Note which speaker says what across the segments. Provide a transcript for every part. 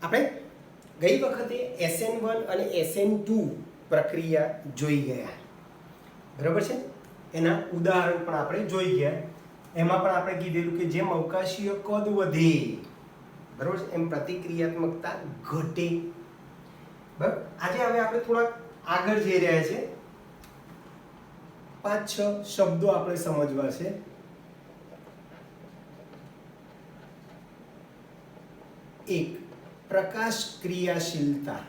Speaker 1: આપણે ગઈ વખતે SN1 અને SN2 પ્રક્રિયા જોઈ ગયા, બરાબર છે. એના ઉદાહરણ પણ આપણે જોઈ ગયા. એમાં પણ આપણે કીધેલું કે જેમ અવકાશીય કદ વધે, બરાબર છે, એમ પ્રતિક્રિયાત્મકતા ઘટે. બરાબર. આજે હવે આપણે થોડાક આગળ જઈ રહ્યા છે. 5-6 શબ્દો આપણે સમજવા છે. એક, પ્રકાશ ક્રિયાશીલતા.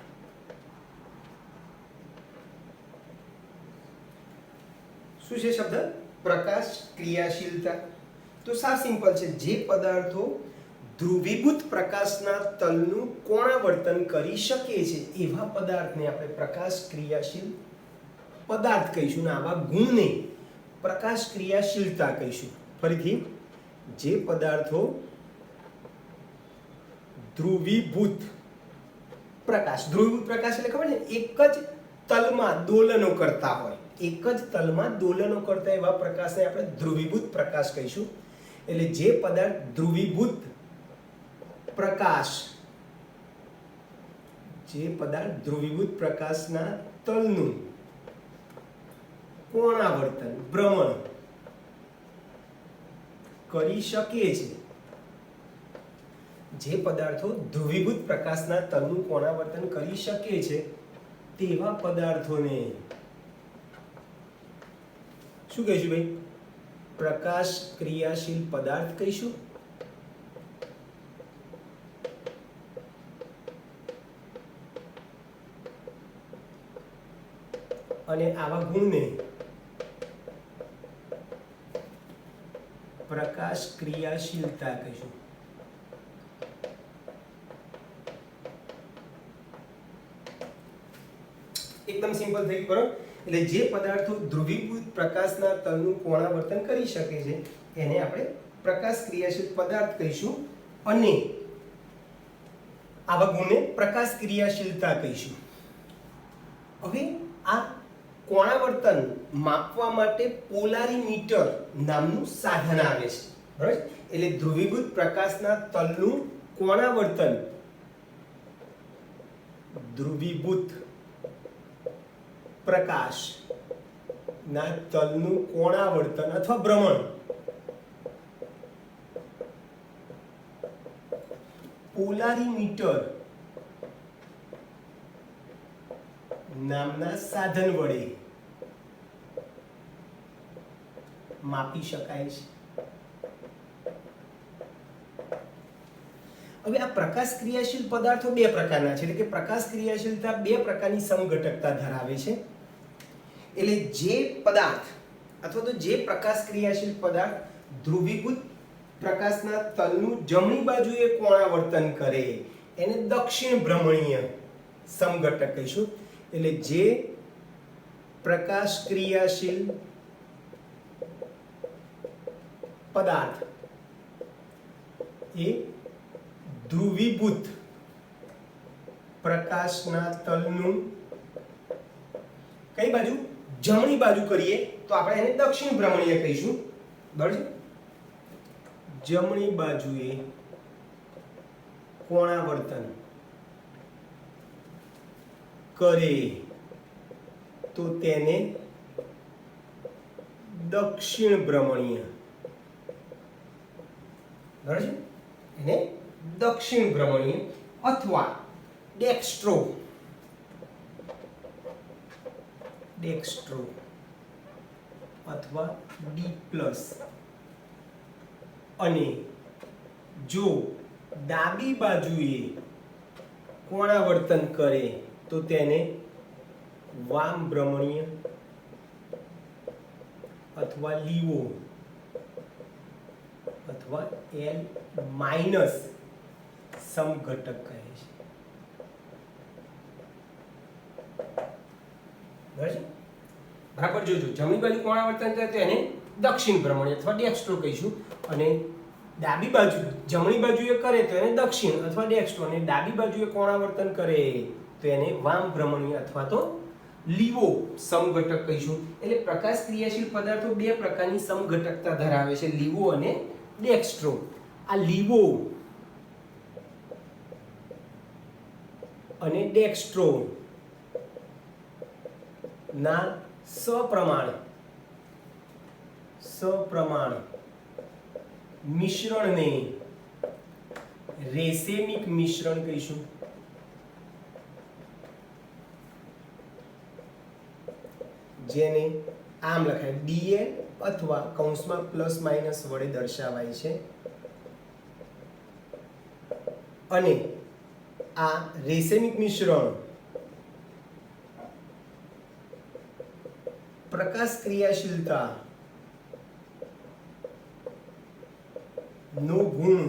Speaker 1: શું છે શબ્દ? પ્રકાશ ક્રિયાશીલતા. તો સાવ સિમ્પલ છે. જે પદાર્થો ધ્રુવીભૂત પ્રકાશના તલનું કોણાવર્તન કરી શકે છે એવા પદાર્થને આપણે પ્રકાશ ક્રિયાશીલ પદાર્થ કહીશું, ને આવા ગુણને પ્રકાશ ક્રિયાશીલતા કહીશું. ફરીથી, જે પદાર્થો ધ્રુવીભૂત પ્રકાશ એટલે ખબર છે, એક જ તલમાં દોલનો કરતા હોય, એક જ તલમાં દોલનો કરતા એવા પ્રકાશને આપણે ધ્રુવીભૂત પ્રકાશ કહીશું. એટલે જે પદાર્થ ધ્રુવીભૂત પ્રકાશના તલનું કોણાવર્તન ભ્રમણ કરી શકે છે, જે પદાર્થો ધ્રુવીભૂત પ્રકાશના તલનું કોણાવર્તન કરી શકે છે તેવા પદાર્થોને શું કહીશું ભાઈ? પ્રકાશ ક્રિયાશીલ પદાર્થ કહીશું. અને આવા ગુણને પ્રકાશ ક્રિયાશીલતા કહીશું. એકદમ સિમ્પલ થઈ ગયું, બરાબર. એટલે જે પદાર્થો ધ્રુવીભૂત પ્રકાશના તલનું કોણાવર્તન કરી શકે છે એને આપણે પ્રકાશ ક્રિયાશીલ પદાર્થ કહીશું, અને આવા ગુણને પ્રકાશ ક્રિયાશીલતા કહીશું. હવે આ કોણાવર્તન માપવા માટે પોલારીમીટર નામનું સાધન આવે છે, બરાબર. એટલે ધ્રુવીભૂત પ્રકાશના તલનું કોણાવર્તન, ધ્રુવીભૂત પ્રકાશના તલનું કોણાવર્તન અથવા ભ્રમણ પોલારીમીટર નામના સાધન વડે માપી શકાય છે. હવે આ પ્રકાશ ક્રિયાશીલ પદાર્થો બે પ્રકારના છે, એટલે કે પ્રકાશ ક્રિયાશીલતા બે પ્રકારની સમઘટકતા ધરાવે છે. એટલે જે પદાર્થ અથવા તો જે પ્રકાશ ક્રિયાશીલ પદાર્થ ધ્રુવીભૂત પ્રકાશના તલનું જમણી બાજુએ કોણાવર્તન કરે એને દક્ષિણ ભ્રમણીય સમઘટક કહીશું. એટલે જે પ્રકાશ ક્રિયાશીલ પદાર્થ એ ધ્રુવીભૂત પ્રકાશના તલનું કઈ બાજુ? જમણી બાજુ કરીએ તો આપણે એને દક્ષિણ ભ્રમણીય કહીશું, બરાબર છે. જમણી બાજુએ કોણાવર્તન કરે તો તેને દક્ષિણ ભ્રમણીય, બરાબર છે, એને દક્ષિણ ભ્રમણીય અથવા ડેક્સ્ટ્રો અથવા D+. અને જો ડાબી બાજુએ કોણાવર્તન કરે તો તેને વામ ભ્રમણીય અથવા લીવો અથવા L- સમઘટક કહે છે, બરાબર. જોજો, જમણી બાજુ કોણાવર્તન કરે તો એને દક્ષિણ ભ્રમણીય અથવા ડેક્સ્ટ્રો કહીશું, અને ડાબી બાજુ જમણી બાજુએ કરે તો એને દક્ષિણ અથવા ડેક્સ્ટ્રો, અને ડાબી બાજુએ કોણાવર્તન કરે તો એને વામ ભ્રમણીય અથવા તો લીવો સમઘટક કહીશું. એટલે પ્રકાશ ક્રિયાશીલ પદાર્થો બે પ્રકારની સમઘટકતા ધરાવે છે, લીવો અને ડેક્સ્ટ્રો. આ લીવો અને ડેક્સ્ટ્રો ના સપ્રમાણ મિશ્રણને રેસેમિક મિશ્રણ કહીશું. જેને આમ લખાય Da અથવા કૌંસમાં પ્લસ માઇનસ વડે દર્શાવાય છે. અને આ રેસેમિક મિશ્રણ પ્રકાશ ક્રિયાશીલતા નો ગુણ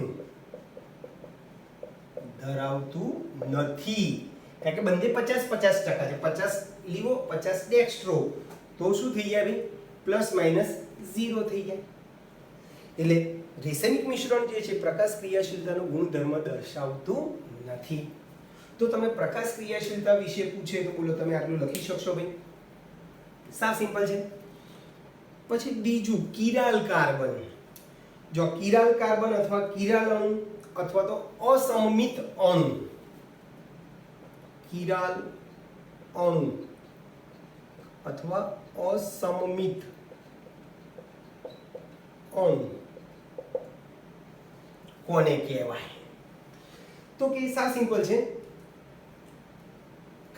Speaker 1: ધરાવતું નથી. કારણ કે બંને 50-50% છે. 50 લીવો 50 ડેક્સ્ટ્રો, તો શું થઈ જાય ભાઈ? પ્લસ માઇનસ 0 થઈ જાય. એટલે રેસેમિક મિશ્રણ જે છે પ્રકાશ ક્રિયાશીલતાનો ગુણધર્મ દર્શાવતું નથી. તો તમે પ્રકાશ ક્રિયાશીલતા વિશે પૂછે તો બોલો તમે આટલું લખી શકશો ભાઈ? સાવ સિમ્પલ છે. પછી બીજું કિરાલ કાર્બન. જો કિરાલ કાર્બન અથવા કિરાલ અણુ અથવા તો અસમમિત અણુ, કિરાલ અણુ અથવા અસમમિત અણુ કોને કહેવાય? તો કે સાવ સિમ્પલ છે.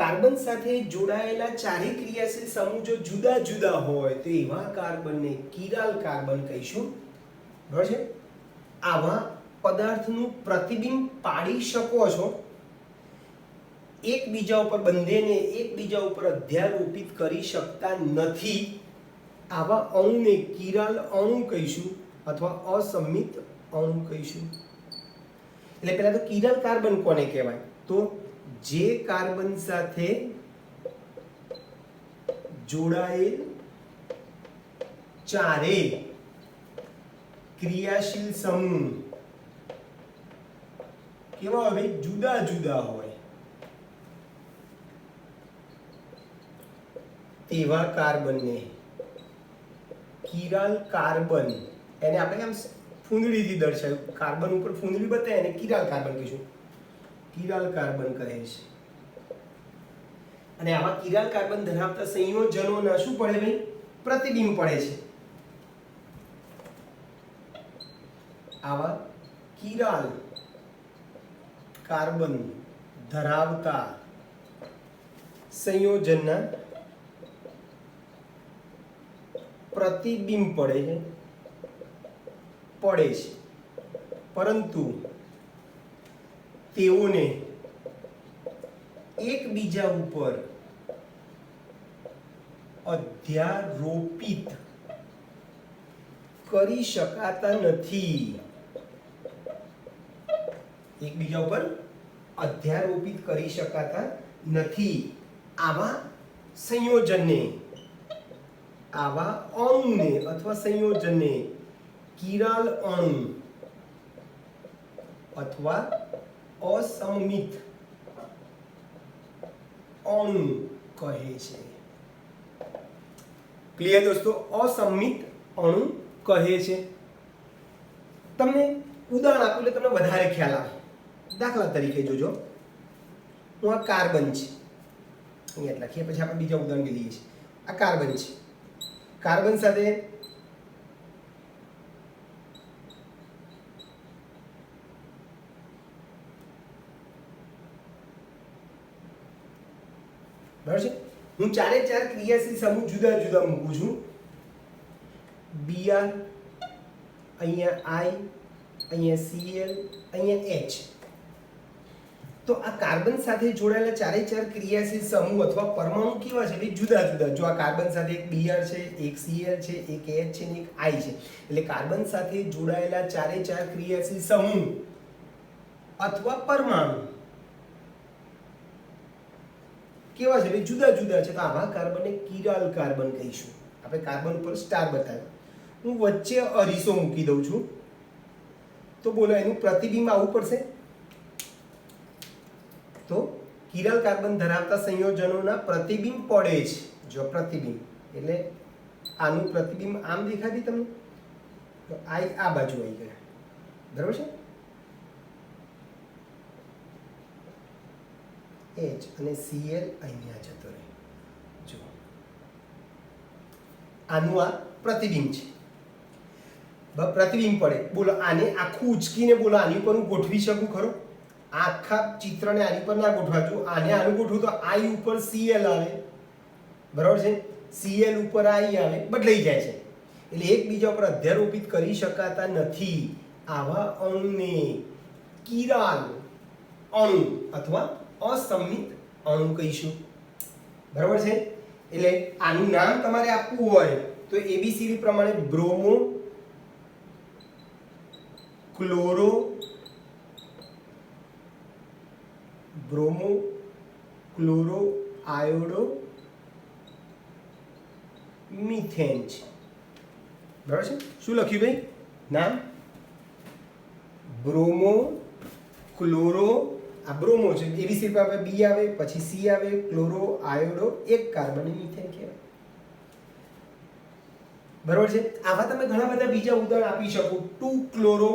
Speaker 1: કાર્બન સાથે જોડાયેલા ચારે ક્રિયાશીલ સમૂહ જો જુદા જુદા હોય તો એવા કાર્બનને કિરાલ કાર્બન કહીશું. બરાબર છે? આવા પદાર્થનું પ્રતિબિંબ પાડી શકો છો. એકબીજા ઉપર બંનેને એકબીજા ઉપર અધ્યારોપિત કરી શકતા નથી. આવા અણુને કિરાલ અણુ કહીશું અથવા અસમમિત અણુ કહીશું. એટલે પહેલા તો કિરાલ કાર્બન કોને કહેવાય? તો જે કાર્બન સાથે જોડાયેલ ચારે ક્રિયાશીલ સમૂહ કેવા હોય? જુદા જુદા હોય તેવા કાર્બનને કિરાલ કાર્બન, એને આપણે આમ ફૂંદડીથી દર્શાવ્યું. કાર્બન ઉપર ફૂંદડી બતાવે એને કિરાલ કાર્બન કહીશું. કિરાલ કાર્બન કહે છે. અને આવા કિરાલ કાર્બન ધરાવતા સંયોજનોના શું પડે ભાઈ? પ્રતિબિંબ પડે છે. આવા કિરાલ કાર્બન ધરાવતા સંયોજનના પ્રતિબિંબ પડે છે. પરંતુ તેઓને એકબીજા ઉપર અધ્યારોપિત કરી શકાતા નથી. એકબીજા ઉપર અધ્યારોપિત કરી શકાતા નથી. આવા સંયોજનને, આવા અણુને અથવા સંયોજનને કિરાલ અણુ અથવા અસમમિત અણુ કહે છે. ક્લિયર દોસ્તો? અસમમિત અણુ કહે છે. તમને ઉદાહરણ આપું એટલે તમને વધારે ખ્યાલ આવે. દાખલા તરીકે જોજો, હું આ કાર્બન છે અહીંયા લખીએ, પછી આપણે બીજા ઉદાહરણ લઈએ છીએ. આ કાર્બન છે. કાર્બન સાથે બરાબર છે? હું ચારે ચાર ક્રિયાશીલ સમૂહ જુદા જુદા મૂકું છું. Br, અહીંયા I, અહીંયા Cl, અહીંયા H. તો આ કાર્બન સાથે જોડાયેલા ચારે ચાર ક્રિયાશીલ સમૂહ અથવા પરમાણુ કેવા છે? જુદા જુદા. જો આ કાર્બન સાથે એક Br છે, એક Cl છે, એક H છે ને એક I છે. એટલે કાર્બન સાથે જોડાયેલા ચારે ચાર ક્રિયાશીલ સમૂહ અથવા પરમાણુ કેવા છે? જુદા જુદા છે. તો આવા કાર્બનને કિરાલ કાર્બન કહીશું. આપણે કાર્બન ઉપર સ્ટાર બતાવ્યો. હું વચ્ચે અરીસો મૂકી દઉં છું. તો બોલો એનું પ્રતિબિંબ આવવું પડશે. તો કિરાલ કાર્બન ધરાવતા સંયોજનોના પ્રતિબિંબ પડે છે. જો પ્રતિબિંબ એટલે આનું પ્રતિબિંબ આમ દેખાતી તમને, તો આ બાજુ આવી ગયા. બરાબર છે? H અને Cl અહીંયા જતો રહે. જો આનું આ પ્રતિબિંબ છે. પ્રતિબિંબ પડે. બોલો આને આખું ઉચકીને બોલો આની ઉપર હું ગોઠવી શકું ખરો? આખા ચિત્રને આની પર ના ગોઠવા. જો આને આનું ગોઠવું તો I ઉપર Cl આવે, બરાબર છે? Cl ઉપર I આવે, બદલાઈ જાય છે. એટલે એકબીજા ઉપર અધ્યારોપિત કરી શકાતા નથી. આવા અણુને કિરાલ અણુ અથવા અસમિત અણુ કહીશું, બરાબર છે? એટલે આનું નામ તમારે આપવું હોય તો ABCD પ્રમાણે બ્રોમો, ક્લોરો, આયોડો, મિથેન છે, બરાબર છે? શું લખ્યું ભાઈ નામ? બ્રોમો, ક્લોરો, આ બ્રોમો છે, એબીસી પર આપણે બી આવે, પછી સી આવે, ક્લોરો, આયોડો, એક કાર્બન, મિથેન કહેવાય, બરાબર છે? આવા તમે ઘણા બધા બીજા ઉદાહરણ આપી શકો. 2 ક્લોરો,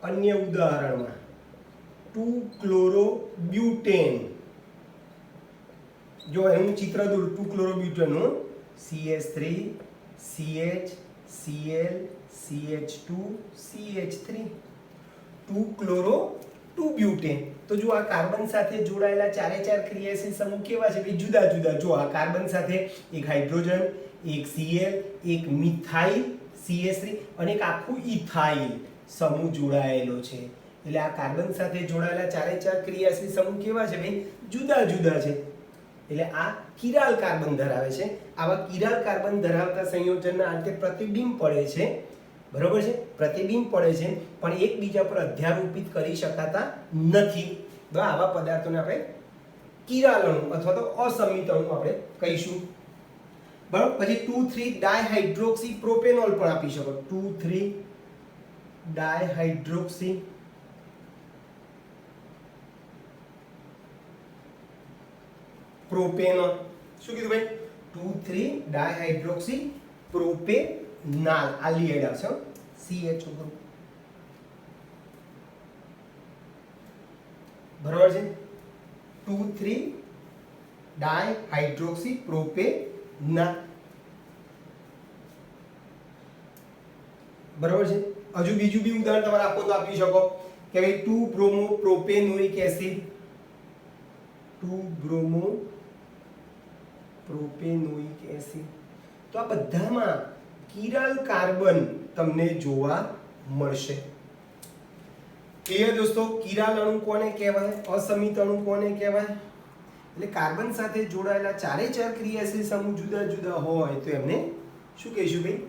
Speaker 1: અન્ય ઉદાહરણમાં 2 ક્લોરો બ્યુટેન. જો એનું ચિત્ર દોર 2 ક્લોરો બ્યુટેન નું CH3 CH Cl CH2 CH3 2 chloro 2 butane. તો જો આ કાર્બન સાથે જોડાયેલા ચારે ચાર ક્રિયાશીલ સમૂહ કેવા છે? જુદા જુદા. જો આ કાર્બન સાથે એક હાઇડ્રોજન, એક Cl, એક મિથાઇલ CH3 અને એક આખું ઇથાઇલ સમૂહ જોડાયેલો છે. એટલે આ કાર્બન સાથે જોડાયેલા ચારે ચાર ક્રિયાશીલ સમૂહ કેવા છે ભાઈ? જુદા જુદા છે. એટલે આ કિરાલ કાર્બન ધરાવે છે. આવા કિરાલ કાર્બન ધરાવતા સંયોજનના અંતે પ્રતિબિંબ પડે છે, બરોબર છે? પ્રતિબિંબ પડે છે પણ એકબીજા પર અધ્યારોપિત કરી શકાતા નથી. તો આવા પદાર્થોને આપણે કિરાલ અણુ અથવા તો અસમિત અણુ આપણે કહીશું, બરાબર? પછી 2,3 ડાયહાઇડ્રોક્સી પ્રોપેનોલ પણ આપી શકો. 2,3 ડાયહાઇડ્રોક્સી પ્રોપેનોલ. શું કીધું ભાઈ? 2,3 ડાયહાઇડ્રોક્સી પ્રોપેનાલ. આલ્ડિહાઇડ આવશે, CHO ગ્રુપ, બરાબર છે? 2,3 ડાયહાઇડ્રોક્સી પ્રોપેનાલ, બરાબર છે? હજુ બીજું બી ઉદાહરણ તમારે આપો તો આપી શકો કે ભાઈ 2 bromo propanoic acid. 2 bromo propanoic acid. તો આ બધામાં કિરાલ કાર્બન તમને જોવા મળશે. ક્લિયર દોસ્તો? કિરાલ અણુ કોને કહેવાય? અસમિત અણુ કોને કહેવાય? એટલે કાર્બન સાથે જોડાયેલા ચારે ચાર ક્રિયાશીલ સમૂહ જુદા જુદા હોય તો એમને શું કહીશું ભાઈ?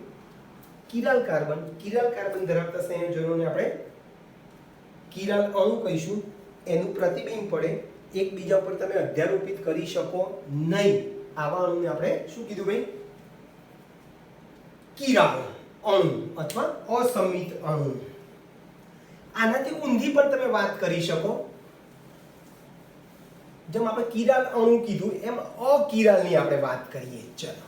Speaker 1: Chiral carbon. કિરાલ કાર્બન ધરાવતા સંયોજનોને આપણે કિરાલ અણુ કહીશું. એનું પ્રતિબિંબ પડે, એકબીજા પર તમે અધ્યારોપિત કરી શકો નહીં. આવા અણુને આપણે શું કીધું ભાઈ? કિરાલ અણુ અથવા અસમિત અણુ. આનાથી ઊંધી પણ તમે વાત કરી શકો. જેમ આપણે કિરાલ અણુ કીધું એમ અકિરાલની આપણે વાત કરીએ. ચલો,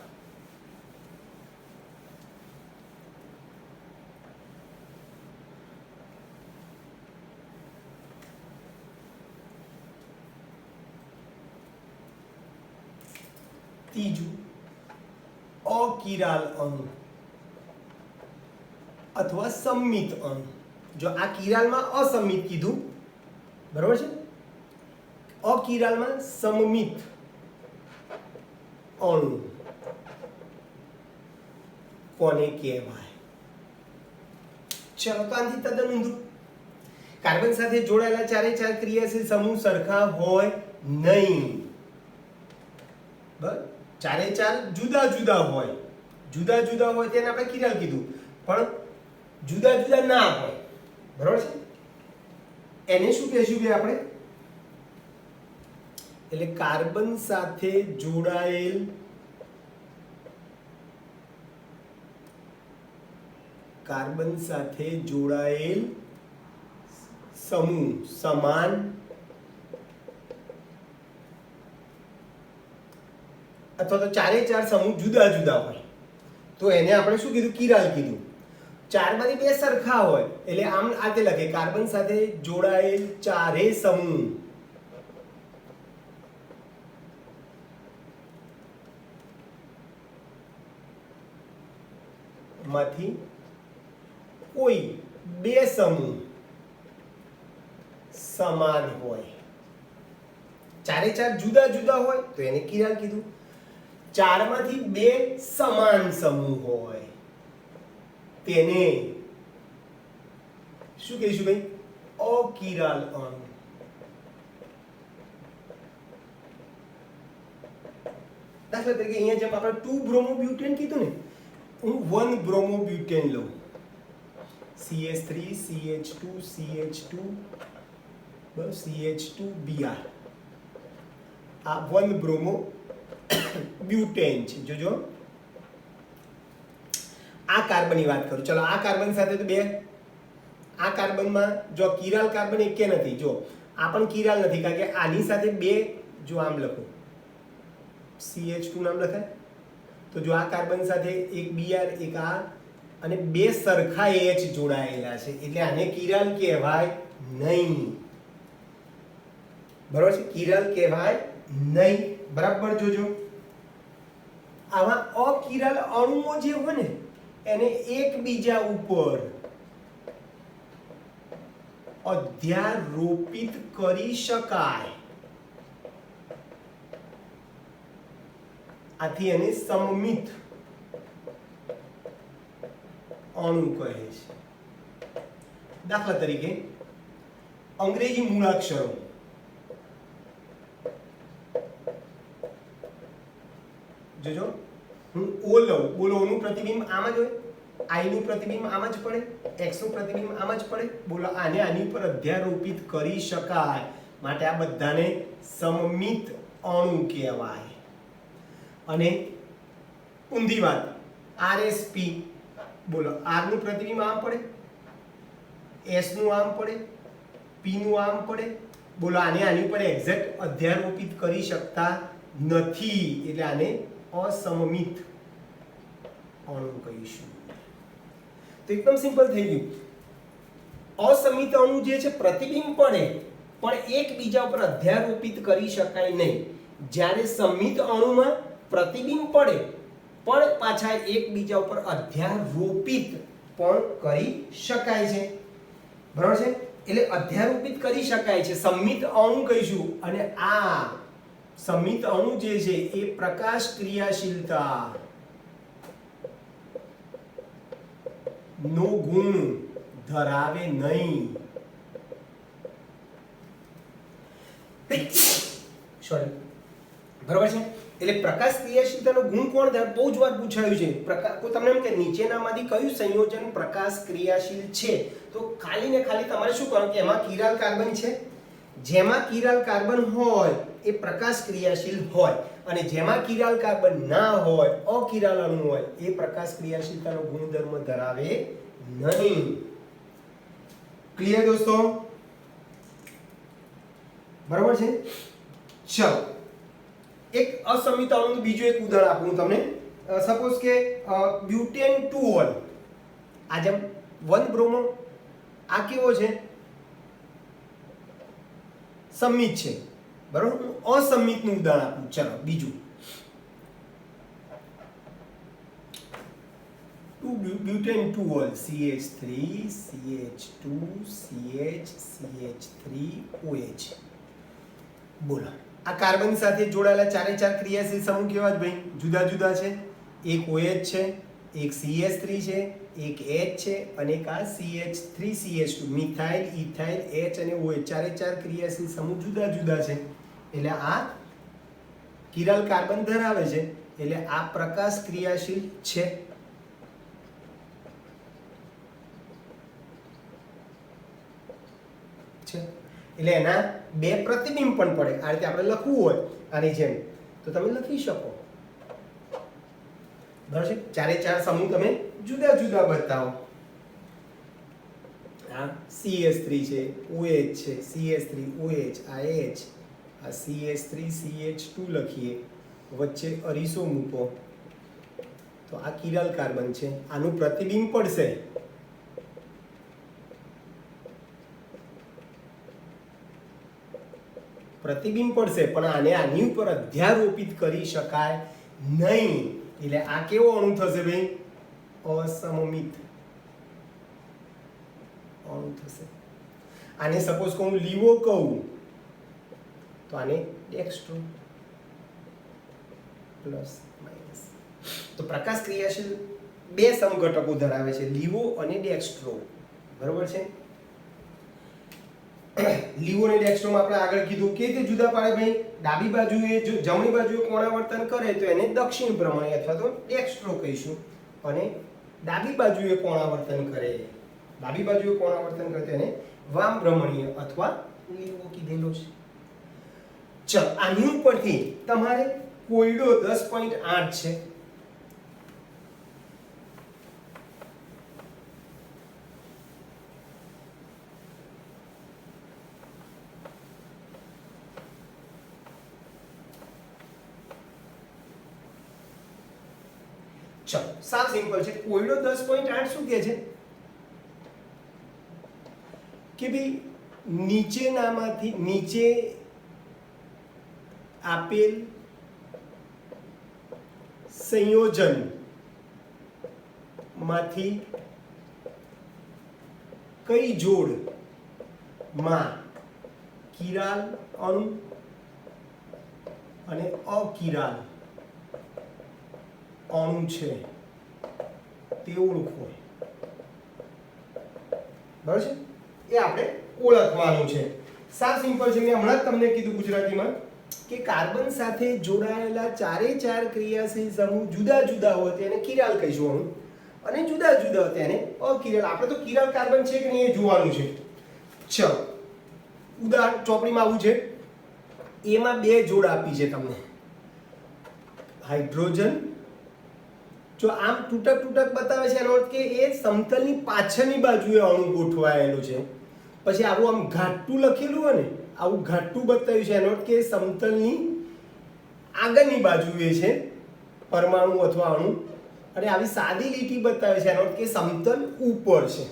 Speaker 1: ત્રીજું અકિરાલ અણુ અથવા સંમિત અણુ. જો આ કિરાલમાં અસમિત કીધું, બરોબર છે? અકિરાલમાં સમમિત અણુ કોને કહેવાય? ચલો, તો આનાથી તદ્દન ઊંધું. કાર્બન સાથે જોડાયેલા ચારે ચાર ક્રિયાશીલ સમૂહ સરખા હોય નહીં. બરાબર? ચારે ચાર જુદા જુદા હોય. જુદા જુદા હોય તેને આપણે કિરાલ કીધું, પણ જુદા જુદા ના હોય, બરાબર છે? એને શું કહેશું ભાઈ આપણે? એટલે કાર્બન સાથે જોડાયેલ સમૂહ સમાન અથવા તો ચારે ચાર સમૂહ જુદા જુદા હોય તો એને આપણે શું કીધું? કિરાલ કીધું. ચારમાંથી બે સરખા હોય એટલે આમ આતે લખે કાર્બન સાથે જોડાયેલ ચારે સમૂહ માંથી કોઈ બે સમૂહ સમાન હોય, ચારે ચાર જુદા જુદા હોય તો એને કિરાલ કીધું. ચારમાંથી બે સમાન સમૂહ હોય તેને શું કહીશું ભાઈ? અકિરાલ અણુ. દાખલા તરીકે અહીંયા જેમ આપણે 2 બ્રોમોબ્યુટેન કીધું ને, હું 1 બ્રોમોબ્યુટેન લઉં, CH3 CH2 CH2 બસ CH2Br, આ 1 બ્રોમોબ્યુટેન છે. જોજો આ કાર્બનની વાત કરું. ચલો આ કાર્બન સાથે તો બે, આ કાર્બનમાં જો કિરાલ કાર્બન એકે નથી, જો આ પણ કિરાલ નથી કારણ કે આની સાથે બે, જો આમ લખો CH2 નામ લખાય તો જો આ કાર્બન સાથે એક Br એક આ અને બે સરખા H જોડાયેલા છે એટલે આને કિરાલ કહેવાય નહીં. બરાબર છે? કિરાલ કહેવાય નહીં. બરાબર જોજો. આવા અકિરાલ અણુઓ જે હોય ને એને એકબીજા ઉપર અધ્યારોપિત કરી શકાય, આથી એને સમમિત અણુ કહે છે. દાખલા તરીકે અંગ્રેજી મૂળાક્ષરો, જોજો હું ઓ લઉં, બોલો ઓનું પ્રતિબિંબ આમ જ હોય, આઈ નું પ્રતિબિંબ આમ જ પડે, એક્સ નું પ્રતિબિંબ આમ જ પડે. બોલો આને આની પર અધ્યારોપિત કરી શકાય માટે આ બધાને સમમિત અણુ કહેવાય. અને ઊંધી વાત RsP, બોલો R નું પ્રતિબિંબ આમ પડે, S નું આમ પડે, P નું આમ પડે. બોલો આને આની ઉપર એક્ઝેક્ટ અધ્યારોપિત કરી શકતા નથી એટલે આને અસમમિત અણુ કહીશું. તો એકદમ સિમ્પલ થઈ ગયું. અસમિત અણુ જે છે પ્રતિબિંબ પડે પણ એકબીજા ઉપર અધ્યારોપિત કરી શકાય નહીં. જ્યારે સમિત અણુમાં પ્રતિબિંબ પડે પણ પાછા એકબીજા ઉપર અધ્યારોપિત પણ કરી શકાય છે. બરાબર છે? એટલે અધ્યારોપિત કરી શકાય છે, સમિત અણુ કહીશું. અને આ સમિત અણુ જે છે એ પ્રકાશ ક્રિયાશીલતા નો ગુણ ધરાવે નહીં. સોરી, બરાબર છે? એટલે પ્રકાશ ક્રિયાશીલતાનો ગુણ કોણ ધરાવે? બહુ જ વાર પૂછાયું છે. કોઈ તમને એમ કે નીચેનામાંથી કયું સંયોજન પ્રકાશ ક્રિયાશીલ છે, તો ખાલી ને ખાલી તમારે શું કરવાનું કે એમાં કિરાલ કાર્બન છે, જેમાં કિરાલ કાર્બન હોય એ પ્રકાશ ક્રિયાશીલ હોય અને જેમાં કિરાલ કાર્બન ના હોય, અકિરાલ અણુ હોય, એ પ્રકાશ ક્રિયાશીલતાનો ગુણધર્મ ધરાવે નહીં. ક્લિયર દોસ્તો? બરાબર છે? ચલો એક અસમિત અણુનું બીજું એક ઉદાહરણ આપું હું તમને. સપોઝ કે બ્યુટેન 2 આ જેમ 1 બ્રોમો, આ કેવો છે? સમિત છે. બરાબર? હું અસમિતનું ઉદાહરણ આપું. ચલો બીજું butane 2 CH3 CH2 CH CH3 OH. બોલો આ કાર્બન સાથે જોડાયેલા ચારે ચાર ક્રિયાશીલ સમૂહ કેવા જ ભાઈ? જુદા જુદા છે. એક OH છે, એક CH3 છે, એક H છે અને એક આ CH3 CH2, methyl, ethyl, H અને OH ચારે ચાર ક્રિયાશીલ સમૂહ જુદા જુદા છે. એટલે આ કિરાલ કાર્બન ધરાવે છે એટલે આ પ્રકાશ ક્રિયાશીલ છે. એટલે એના બે પ્રતિબિંબ પણ પડે. આ રીતે આપણે લખવું હોય આની જેમ તો તમે લખી શકો. બરાબર છે? ચારે ચાર સમૂહ તમે જુદા જુદા બતાવો. આ CH3 છે, OH છે, CH3 OH, આ H, આ CH3 CH2 લખીએ, વચ્ચે અરીસો મૂકો તો આ કિરાલ કાર્બન છે. આનું પ્રતિબિંબ પડશે, પ્રતિબિંબ પડશે પણ આને આની ઉપર અધ્યારોપિત કરી શકાય નહીં. એટલે આ કેવો અણુ થશે ભાઈ? અસમમિત અણુ થશે. આને સપોઝ કહું લીવો કહું તો આને ડેક્સ્ટ્રો પ્લસ માઇનસ. તો પ્રકાશ ક્રિયાશીલ બે સમઘટકો ધરાવે છે, લીવો અને ડેક્સ્ટ્રો. બરોબર છે. લીવો અને ડેક્સ્ટ્રોમાં આપણે આગળ કીધું કે તે જુદા પાડે ભાઈ. ડાબી બાજુએ જો જમણી બાજુએ કોણાવર્તન કરે તો એને દક્ષિણ ભ્રમણી અથવા તો ડેક્સ્ટ્રો કહીશું, અને ડાબી બાજુએ કોણાવર્તન કરે તો એને વામ ભ્રમણીય અથવા લીવો કીધેલો છે. ચલ આની ઉપરથી તમારે કોયડો 10.8 છે. ચલો સાવ સિમ્પલ છે. કોયડો 10.8 શું કહે છે કે ભાઈ નીચેનામાંથી નીચે આપેલ સંયોજન માંથી કઈ જોડમાં કિરાલ અણુ અને અકિરાલ અણુ છે તે ઓળખો. બરાબર છે. એ આપણે ઓળખવાનું છે. સાવ સિમ્પલ છે. મેં હમણાં જ તમને કીધું ગુજરાતીમાં કે કાર્બન સાથે જોડાયેલા ચારે ચાર ક્રિયાશીલ સમૂહ જુદા જુદા હોય તેને કિરાલ કહીશું અણુ, અને જુદા જુદા હોય તેને અકિરાલ. આપણે તો કિરાલ કાર્બન છે કે નહીં એ જોવાનું છે. ચલો ઉદાહરણ ચોપડીમાં આવું છે. એમાં બે જોડ આપી છે તમને. હાઇડ્રોજન જો આમ તૂટક તૂટક બતાવે છે એનો અર્થ કે એ સમતલની પાછળની બાજુએ અણુ ગોઠવાયેલો છે. પછી આવું આમ ઘાટું લખેલું હોય ને, આવું ઘાટું બતાવ્યું છે એનો અર્થ કે સમતલની આગળની બાજુએ છે પરમાણુ અથવા અણુ, અને આવી સાદી લીટી બતાવે છે એનો અર્થ કે સમતલ ઉપર છે.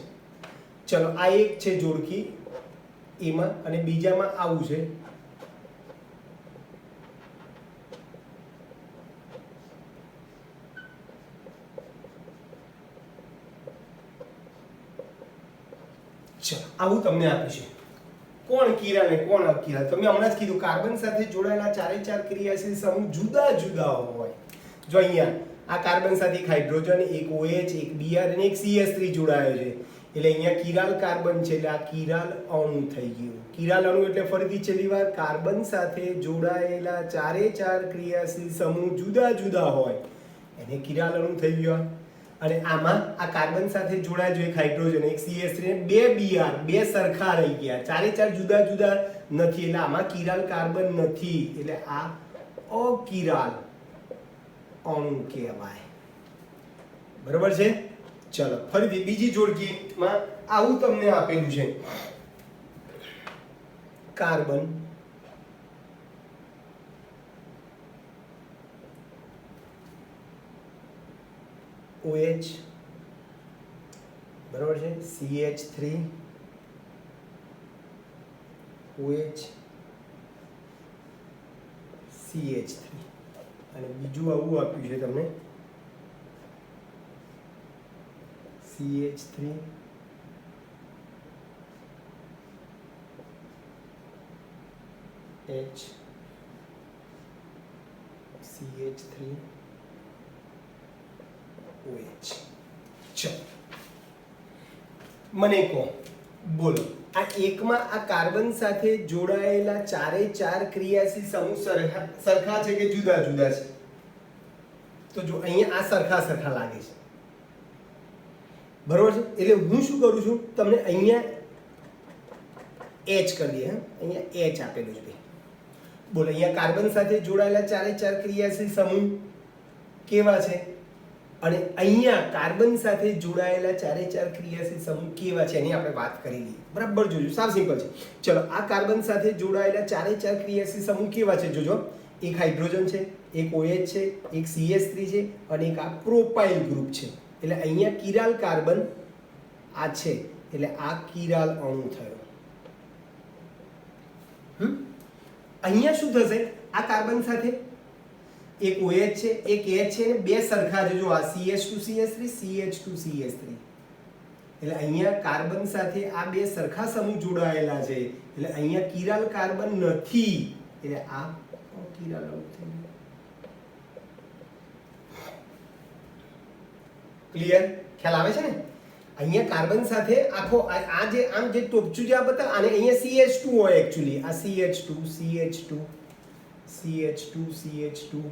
Speaker 1: ચલો આ એક છે જોડકી એમાં, અને બીજામાં આવું છે. આવું તમને આપ્યું છે. કોણ કિરાલ ને કોણ અકિરાલ. તમે હમણાં જ કીધું કાર્બન સાથે જોડાયેલા ચારે ચાર ક્રિયાશીલ સમૂહ જુદા જુદા હોય. જો અહીંયા આ કાર્બન સાથે એક હાઇડ્રોજન, એક OH, એક Br અને એક CS3 જોડાયો છે, એટલે અહીંયા કિરાલ કાર્બન છે, એટલે આ કિરાલ અણુ થઈ ગયું. કિરાલ અણુ એટલે ફરીથી છેલ્લી વાર કાર્બન સાથે જોડાયેલા ચારે ચાર ક્રિયાશીલ સમૂહ જુદા જુદા હોય એને કિરાલ અણુ થઈ ગયો. અને આમાં આ કાર્બન સાથે જોડાય જો એક હાઇડ્રોજન, એક CS3 ને બે Br, બે સરખા રહી ગયા, ચારે ચાર જુદા જુદા નથી, એટલે આમાં કિરાલ કાર્બન નથી, એટલે આ અકિરાલ અણુ કહેવાય. બરોબર છે. ચલો ફરીથી બીજી જોડકીમાં આવું તમને આપેલું છે. કાર્બન, OH, બરાબર છે, CH3, OH, CH3, અને બીજું આવું આપ્યું છે તમને CH3, H, CH3, OH. ચલો મને કહો, બોલો આ એકમાં આ કાર્બન સાથે જોડાયેલા ચારે ચાર ક્રિયાશીલ સમૂહ સરખા છે કે જુદા જુદા છે? તો જો અહીંયા આ સરખા સરખા લાગે છે. બરોબર છે. એટલે હું શું કરું છું, તમને અહીંયા H કરી દઈએ. અહીંયા H આપેલું છે. બોલો અહીંયા કાર્બન સાથે જોડાયેલા ચારે ચાર ક્રિયાશીલ સમૂહ કેવા છે, અને અહીંયા કાર્બન સાથે જોડાયેલા ચારે ચાર ક્રિયાશીલ સમૂહ કેવા છે એની આપણે વાત કરી લઈએ. બરાબર જોજો, સાવ સિમ્પલ છે. ચલો આ કાર્બન સાથે જોડાયેલા ચારે ચાર ક્રિયાશીલ સમૂહ કેવા છે જોજો. એક હાઇડ્રોજન છે, એક OH છે, એક CS3 છે, અને એક આ પ્રોપાઇલ ગ્રુપ છે. એટલે અહીંયા કિરાલ કાર્બન આ છે, એટલે આ કિરાલ અણુ થયો. અહીંયા શું થશે, આ કાર્બન સાથે એક OH છે એક H છે ને બે સરખા છે જો આ CH2CH3 CH2CH3 એટલે અહીંયા કાર્બન સાથે આ બે સરખા સમૂહ જોડાયેલા છે એટલે અહીંયા કિરાલ કાર્બન નથી એટલે આ કિરાલ અણુ થઈ ગયો ક્લિયર ખ્યાલ આવે છે ને અહીંયા કાર્બન સાથે આખો આ જે આમ જે ટોપચું જે આ બતા આને અહીંયા CH2 હોય એક્ચ્યુઅલી આ CH2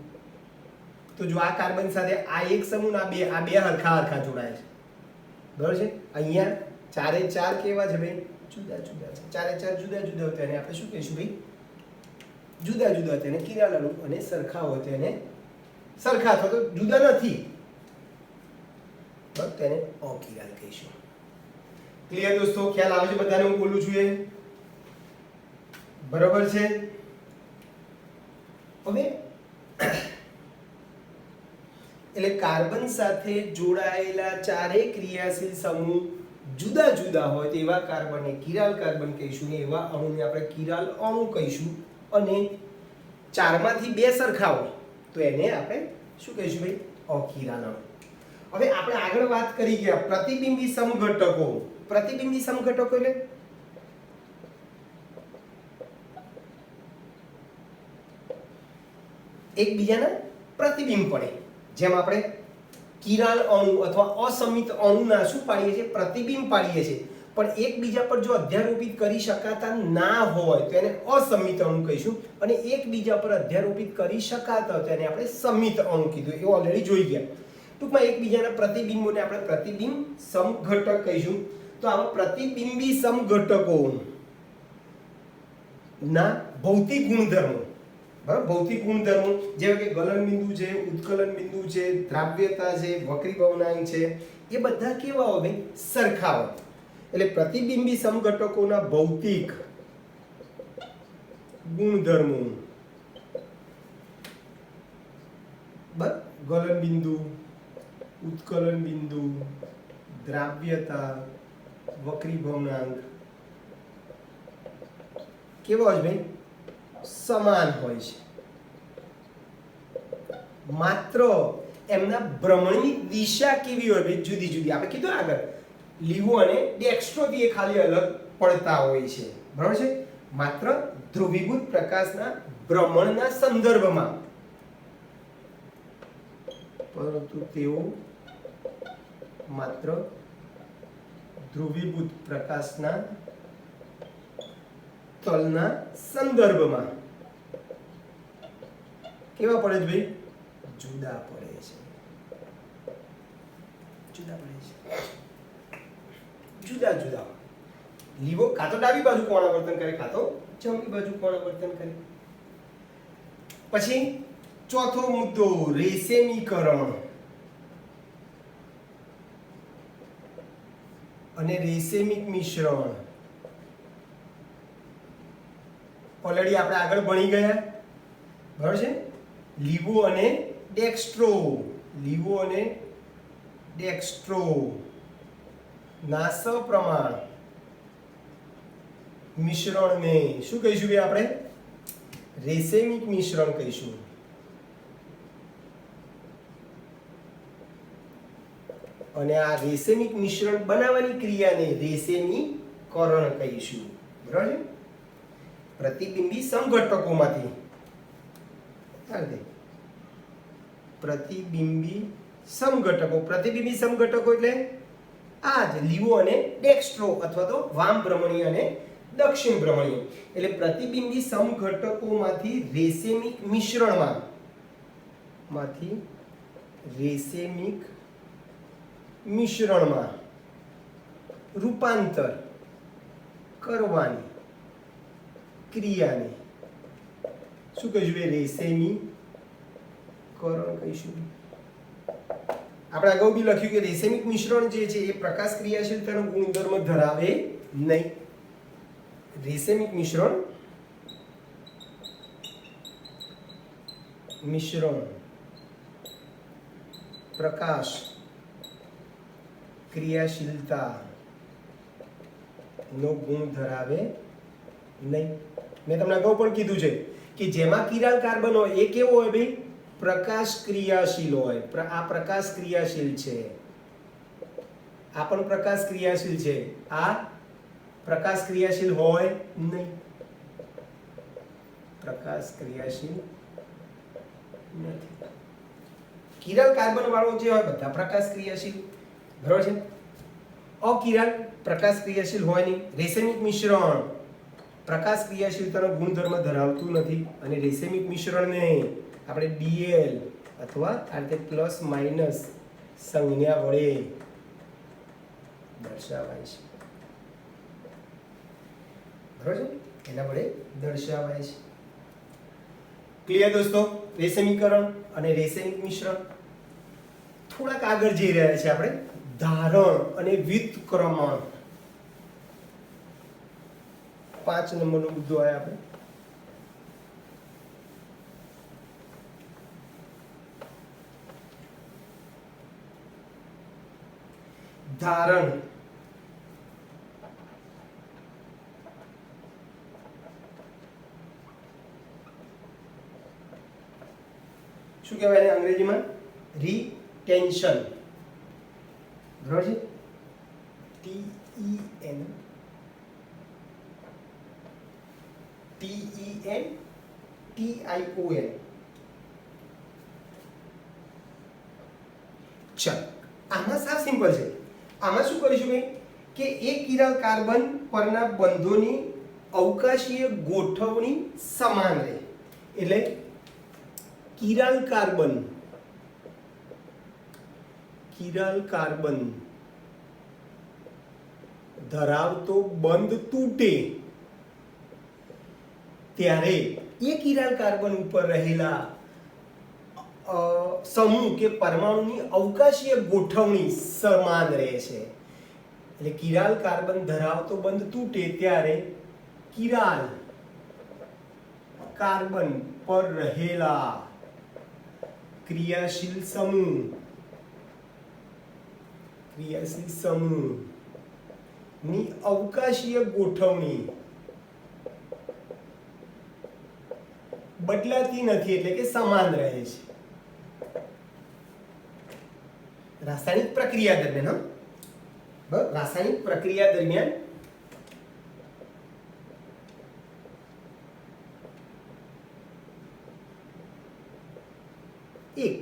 Speaker 1: તો જો આ કાર્બન સાથે આ એક સમૂહ ના બે હરખા જોડાય છે બરાબર છે અહીંયા ચારે ચાર કેવા છે ભાઈ જુદા જુદા છે ચારે ચાર જુદા જુદા હોય તેને આપણે શું કહીશું ભાઈ જુદા જુદા તેને કિરાલ અણુ અને સરખા હોય તેને સરખા અથવા તો જુદા નથી બસ તેને અકિરાલ કહીશું ક્લિયર દોસ્તો ખ્યાલ આવે છે બધાને હું બોલું છું એ બરાબર છે હવે એટલે કાર્બન સાથે જોડાયેલા ચારે ક્રિયાશીલ સમૂહ જુદા જુદા હોય તેવા કાર્બનને કિરાલ કાર્બન કહીશું ને એવા અણુને આપણે કિરાલ અણુ કહીશું અને ચારમાંથી બે સરખા હોય તો એને આપણે શું કહીશું ભાઈ અકિરાલ અણુ હવે આપણે આગળ વાત કરી ગયા પ્રતિબિંબી સમઘટકો એટલે એકબીજાના પ્રતિબિંબ પડે જેમ આપણે કિરાલ અણુ અથવા અસમિત અણુના શું પાડીએ છીએ પ્રતિબિંબ પાડીએ છીએ પણ એકબીજા પર જો અધ્યારોપિત કરી શકાતા ના હોય તો એને અસમિત અણુ કહીશું અને એકબીજા પર અધ્યારોપિત કરી શકાતા હોય તો એને આપણે સમિત અણુ કીધું એ ઓલરેડી જોઈ ગયા ટૂંકમાં એકબીજાના પ્રતિબિંબોને આપણે પ્રતિબિંબ સમઘટક કહીશું તો આવા પ્રતિબિંબી સમઘટકો ના ભૌતિક ગુણધર્મો બરાબર ભૌતિક ગુણધર્મો જેવા કે ગલન બિંદુ છે ઉત્કલન બિંદુ છે દ્રાવ્યતા છે વક્રીભવનાંક છે એ બધા કેવા હોય સરખા હોય એટલે પ્રતિબિંબી સમઘટકોના ભૌતિક ગુણધર્મો ગલન બિંદુ ઉત્કલન બિંદુ દ્રાવ્યતા વક્રીભવનાંક કેવા હોય ભાઈ સમાન હોય છે માત્ર એમના ભ્રમણની દિશા કેવી હોય ભાઈ જુદી જુદી આપણે કીધું આગળ લીવો અને ડેક્સ્ટ્રો થી એ ખાલી અલગ પડતા હોય છે બરાબર છે માત્ર ધ્રુવીભૂત પ્રકાશના ભ્રમણના સંદર્ભમાં પરંતુ તેઓ માત્ર ધ્રુવીભૂત પ્રકાશના તલના સંદર્ભમાં કેવા પડે છે ભાઈ જુદા પડે છે જુદા જુદા લીવો કાં તો ડાબી બાજુ કોણાવર્તન કરે કાં તો જમણી બાજુ કોણાવર્તન કરે પછી ચોથો મુદ્દો રેશેમીકરણ અને રેશેમિક મિશ્રણ ઓલરેડી આપણે આગળ ભણી ગયા બરાબર છે લીવો અને ડેક્સ્ટ્રો ના સપ્રમાણ મિશ્રણને શું કહીશું ભાઈ આપણે રેશેમિક મિશ્રણ કહીશું અને આ રેશેમિક મિશ્રણ બનાવવાની ક્રિયાને રેશેમીકરણ કહીશું બરાબર છે પ્રતિબિંબી સમઘટકોમાંથી પ્રતિબિંબી સમઘટકો એટલે આ જ લીવો અને ડેક્સ્ટ્રો અથવા તો વામ ભ્રમણીય અને દક્ષિણ ભ્રમણીય એટલે પ્રતિબિંબી સમઘટકોમાંથી રેશેમિક મિશ્રણમાં રૂપાંતર કરવાની ક્રિયાને શું કહીશું રેશેમીકરણ કહીશું આપણે અગાઉ બી લખ્યું કે રેશેમિક મિશ્રણ જે છે એ પ્રકાશ ક્રિયાશીલતાનો ગુણધર્મ ધરાવે નહીં રેશેમિક મિશ્રણ પ્રકાશ ક્રિયાશીલતા નો ગુણ ધરાવે નહીં મેં તમને અગાઉ પણ કીધું છે કે જેમાં કિરાલ કાર્બન હોય એ કેવો હોય ભાઈ પ્રકાશ ક્રિયાશીલ હોય, આ પ્રકાશ ક્રિયાશીલ છે, આ પણ પ્રકાશ ક્રિયાશીલ છે, આ પ્રકાશ ક્રિયાશીલ હોય નહીં, પ્રકાશ ક્રિયાશીલ નથી. કિરાલ કાર્બન વાળો જે હોય બધા પ્રકાશ ક્રિયાશીલ, બરાબર છે. અકિરાલ પ્રકાશ ક્રિયાશીલ હોય નહીં. રેસેમિક મિશ્રણ પ્રકાશ ક્રિયાશીલતાનો ગુણધર્મ ધરાવતું નથી અને રેસેમિક મિશ્રણને આપણે Bl અથવા આ રીતે પ્લસ માઇનસ સંજ્ઞા વડે દર્શાવાય છે, બરાબર છે, એના વડે દર્શાવાય છે. ક્લિયર દોસ્તો? રેસેમીકરણ અને રેસેનિક મિશ્રણ. થોડાક આગળ જઈ રહ્યા છે આપણે. ધારણ અને વ્યુત્ક્રમણ, 5 નંબરનો મુદ્દો આવ્યો આપણે. ધારણ શું કહેવાય એને અંગ્રેજીમાં? રીટેન્શન, બરાબર છે. TEN TION. ચાલ, આમાં સાવ સિમ્પલ છે. આમાં શું કરીશું ભાઈ કે એક કિરાલ કાર્બન પરના બંધોની અવકાશીય ગોઠવણી સમાન રહે. એટલે કિરાલ કાર્બન ધરાવતો બંધ તૂટે ત્યારે એ કિરાલ કાર્બન ઉપર રહેલા સમૂહ કે પરમાણુની અવકાશીય ગોઠવણી સમાન રહે છે. એટલે કિરાલ કાર્બન ધરાવતો બંધ તૂટે ત્યારે કિરાલ કાર્બન પર રહેલા ક્રિયાશીલ સમૂહ ની અવકાશીય ગોઠવણી બદલાતી નથી, એટલે કે સમાન રહે છે. રાસાયણિક પ્રક્રિયા દરમિયાન, બરાબર, રાસાયણિક પ્રક્રિયા દરમિયાન એક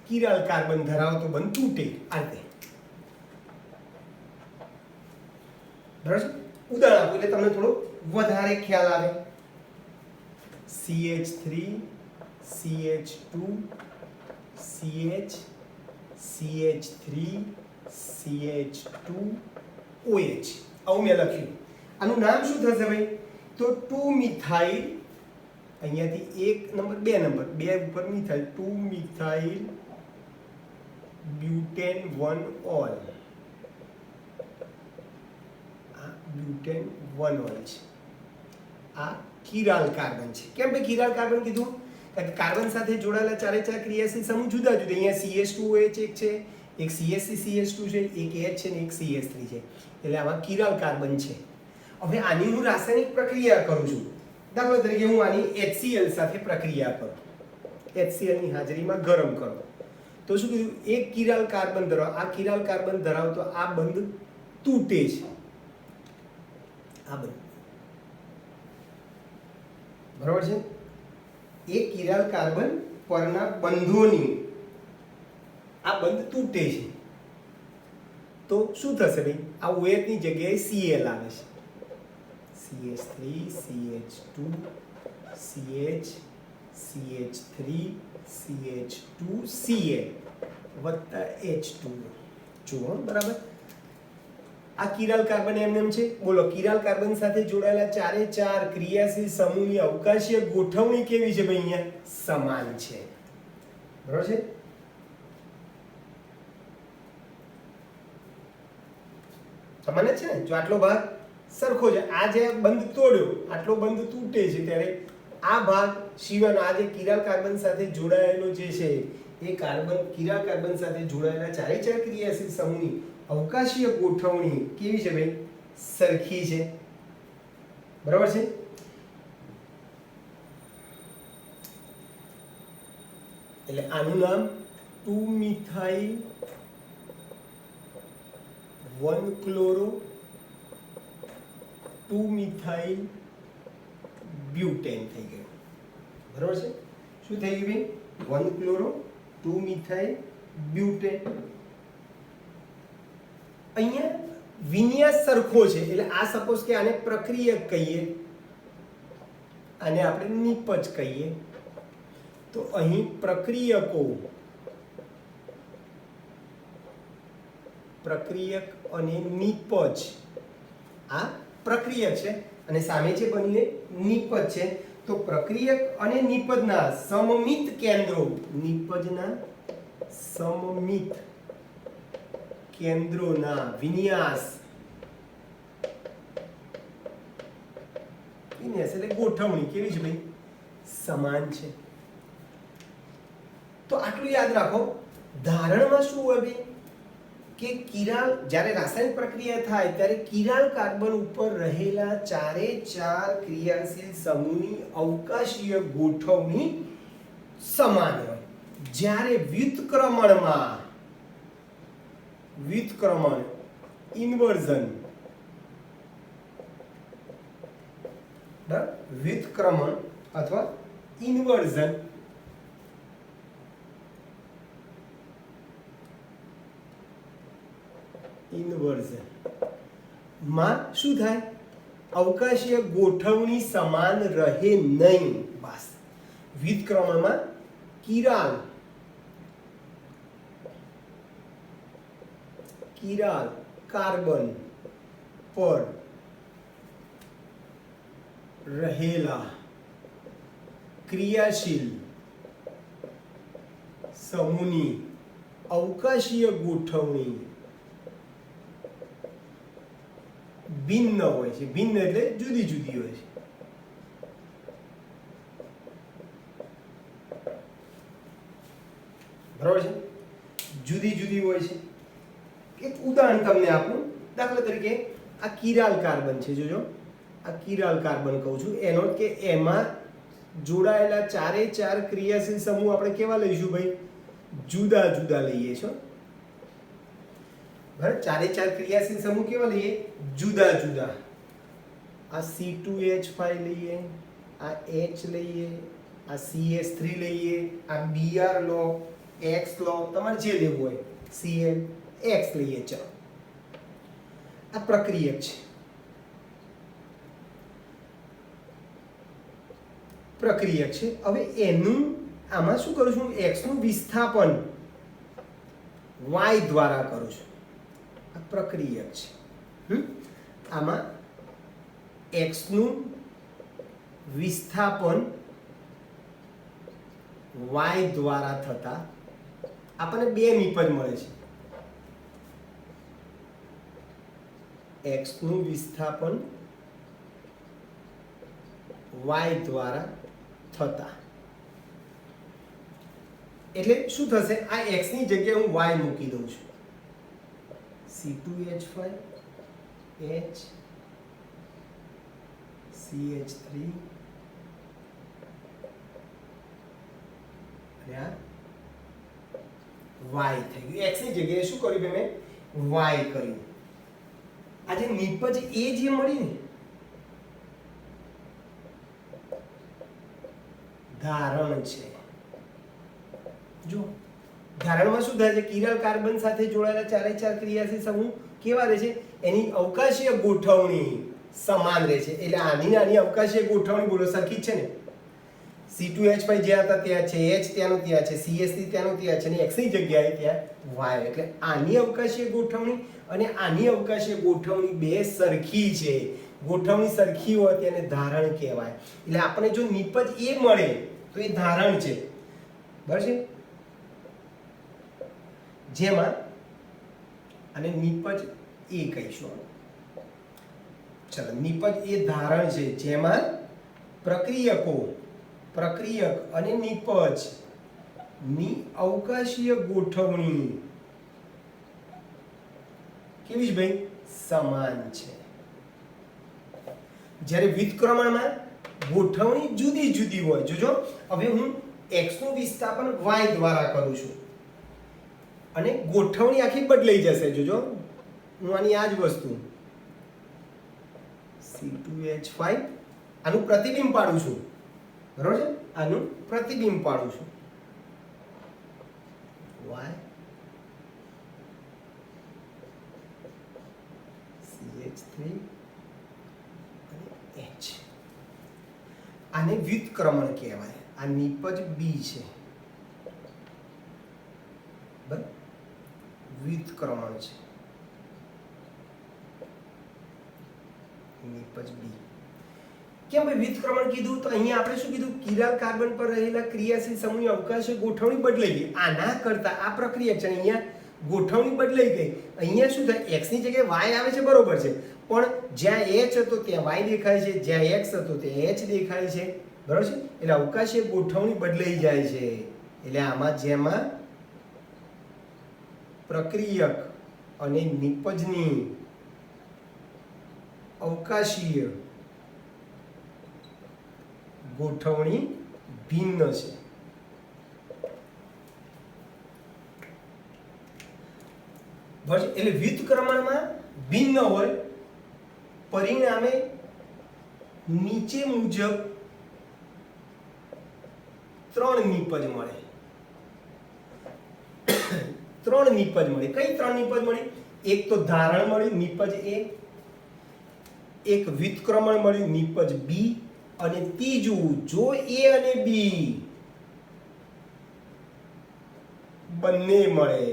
Speaker 1: કિરાલ કાર્બન ધરાવતો બંધ તૂટે આ રીતે, બરાબર. ઉદાહરણ આપો એટલે તમને થોડો વધારે ખ્યાલ આવે. CH3 CH2 CH CH3 CH2 OH આવું મેં લખ્યું. આનું નામ શું થશે ભાઈ? તો 2 મિથાઇલ, અહીંયાથી 1 નંબર 2 નંબર 2 ઉપર મિથાઇલ, 2 મિથાઇલ બ્યુટેન 1 ઓલ. આ બ્યુટેન 1 ઓલ છે. આ કિરાલ કાર્બન છે. કેમ ભાઈ કિરાલ કાર્બન કીધું? કારણ કે કાર્બન સાથે જોડાયેલા ચારે ચાર ક્રિયાશીલ સમૂહ જુદા જુદા. અહીંયા CH2OH એક છે, એક CH3CH2 છે, એક H છે ને એક CH3 છે. એટલે આમાં કિરાલ કાર્બન છે. હવે આની હું રાસાયણિક પ્રક્રિયા કરું છું. દાખલા તરીકે હું આની HCl સાથે પ્રક્રિયા કરું, HCl ની હાજરીમાં ગરમ કરું, તો શું કીધું? એક કિરાલ કાર્બન ધરાવતો, આ કિરાલ કાર્બન ધરાવતો આ બંધ તૂટે છે. આ બંધ, બરાબર છે. એક કિરાલ કાર્બન પરના બંધોની આ બંધ તૂટે છે. તો શું થશે ભાઈ? આ OH ની જગ્યાએ Cl આવે છે. CH3 CH2 CH CH3 CH2 Cl વત્તા H2. જુઓ બરાબર, આ કિરાલ કાર્બન એમ છે. બોલો, કિરાલ કાર્બન સાથે જોડાયેલા ચારે ચાર ક્રિયાશીલ સમૂહની અવકાશીય ગોઠવણી કેવી છે ભાઈ? અહીંયા સમાન છે, બરાબર છે. સમાન જ છે ને? જો આટલો ભાગ સરખો છે, આ જે બંધ તોડ્યો, આટલો બંધ તૂટે છે, ત્યારે આ ભાગ સિવાયનો આ જે કિરાલ કાર્બન સાથે જોડાયેલો જે છે એ કિરાલ કાર્બન સાથે જોડાયેલા ચારે ચાર ક્રિયાશીલ સમૂહની અવકાશીય ગોઠવણી કેવી છે ભાઈ? સરખી છે, બરાબર છે. એટલે આનું નામ 2 મિથાઇલ 1 ક્લોરો 2 મિથાઇલ બ્યુટેન થઈ ગયું. બરાબર છે? શું થઈ ગયું ભાઈ? 1 ક્લોરો 2 મિથાઇલ બ્યુટેન. અહીંયા વિન્યાસ સરખો છે એટલે આ સપોઝ કે આને પ્રક્રિયક કહીએ, આને આપણે નિપજ કહીએ, તો અહીં પ્રક્રિયક અને નિપજ, આ પ્રક્રિયક છે અને સામે જે બની નિપજ છે. તો પ્રક્રિયક અને નિપજના સમમિત કેન્દ્રો, નિપજના સમમિત કેન્દ્રોના વિન્યાસ એટલે ગોઠવણી કેવી છે ભાઈ? સમાન છે. તો આટલું યાદ રાખો. ધારણમાં શું હોય ભાઈ કે કિરાલ, જ્યારે રાસાયણિક પ્રક્રિયા થાય ત્યારે કિરાલ કાર્બન ઉપર રહેલા ચારે ચાર ક્રિયાશીલ સમૂહની અવકાશીય ગોઠવણી સમાન હોય. જ્યારે વ્યુત્ક્રમણ ઇન્વર્ઝન, વ્યુત્ક્રમણ અથવા ઇન્વર્ઝન માં શું થાય? અવકાશીય ગોઠવણી સમાન રહે નહીં. બસ વ્યુત્ક્રમણમાં કિરાલ કાર્બન પર રહેલા ક્રિયાશીલ સમૂહની અવકાશીય ગોઠવણી ભિન્ન હોય છે. ભિન્ન એટલે જુદી જુદી હોય છે. બરાબર છે? જુદી જુદી હોય છે. એક ઉદાહરણ તમને આપું. દાખલા તરીકે આ કિરાલ કાર્બન છે, જોજો આ કિરાલ કાર્બન કહું છું. એનો કે એમાં જોડાયેલા ચારે ચાર ક્રિયાશીલ સમૂહ આપણે કેવા લઈશું ભાઈ? જુદા જુદા લઈએ છો. બરાબર? ચારે ચાર ક્રિયાશીલ સમૂહ કેવા લઈએ? જુદા જુદા. આ C2H5 લઈએ, આ H લઈએ, આ CS3 લઈએ, આ Br લો, X લો, તમારે જે લેવું હોય, Cl X લઈએ. ચાલો, આ પ્રક્રિયક છે. હવે એનું આમાં શું કરું છું? X નું વિસ્થાપન Y દ્વારા કરું છું. આ પ્રક્રિયક છે. આમાં X નું વિસ્થાપન Y દ્વારા થતા આપણને બે નિપજ મળે છે. X નું વિસ્થાપન Y દ્વારા થતા, એટલે શું થશે? આ X ની જગ્યાએ હું Y મૂકી દઉં છું. C2H5 H CH3 અને આ Y થઈ ગયું. X ની જગ્યાએ શું કર્યું મેં? Y કર્યું. આ જે નિપજ એ જે મળી ને, ધારણ છે. જો ધારણમાં શું થાય છે? કિરાલ કાર્બન સાથે જોડાયેલા ચારે ચાર ક્રિયાશીલ સમૂહ કેવા રહે છે? એની અવકાશીય ગોઠવણી સમાન રહે છે. એટલે આની નાની અવકાશીય ગોઠવણી બોલો સરખી જ છે ને. C2H5 જ્યાં હતા ત્યાં છે, H ત્યાંનું ત્યાં છે, CS3 ત્યાંનું ત્યાં છે, અને X ની જગ્યાએ ત્યાં Y. એટલે આની અવકાશીય ગોઠવણી અને આની અવકાશીય ગોઠવણી બે સરખી છે. ગોઠવણી સરખી હોય તેને ધારણ કહેવાય. એટલે આપણે જો નિપજ એ મળે તો એ ધારણ છે. બરાબર છે? જેમાં અને નિપજ એ કહીશું. ચલો, નિપજ એ ધારણ છે જેમાં પ્રક્રિયક અને નિપજ ની અવકાશીય ગોઠવણી કેવી છે ભાઈ? સમાન છે. જ્યારે વ્યુત્ક્રમણમાં ગોઠવણી જુદી જુદી હોય. જોજો, હવે હું x નું વિસ્થાપન y દ્વારા કરું છું અને ગોઠવણી આખી બદલાઈ જશે. જોજો હું આની આ જ વસ્તુ C2H5 આનું પ્રતિબિંબ પાડું છું, બરોબર છે? આનું પ્રતિબિંબ પાડું છું y CH3 અને H. આને વ્યુત્ક્રમણ કહેવાય. આ નિપજ B છે, બરાબર? વ્યુત્ક્રમણ છે, નિપજ B. કેમ ભાઈ વ્યુત્ક્રમણ કીધું? તો અહીંયા આપણે શું કીધું? કિરાલ કાર્બન પર રહેલા ક્રિયાશીલ સમૂહની અવકાશીય ગોઠવણી બદલાઈ ગઈ. આના કરતા આ પ્રક્રિયા છે, અહીંયા ગોઠવણી બદલાઈ ગઈ. અહીંયા શું થાય? x ની જગ્યાએ y આવે છે, બરોબર છે, પણ જ્યાં h હતો ત્યાં y દેખાય છે, જ્યાં x હતો ત્યાં h દેખાય છે, બરોબર છે? એટલે અવકાશીય ગોઠવણી બદલાઈ જાય છે. એટલે આમાં જેમાં પ્રક્રિયક અને નિપજની અવકાશીય ગોઠવણી ભિન્ન છે. બસ એટલે વ્યુત્ક્રમણમાં ભિન્ન હોય, પરિણામે નીચે મુજબ 3 નિપજ મળે. 3 નિપજ મળે. કઈ 3 નિપજ મળી? એક તો ધારણ મળ્યું નિપજ A, એક વ્યુત્ક્રમણ મળ્યું નિપજ B, અને ત્રીજું જો A અને B બંને મળે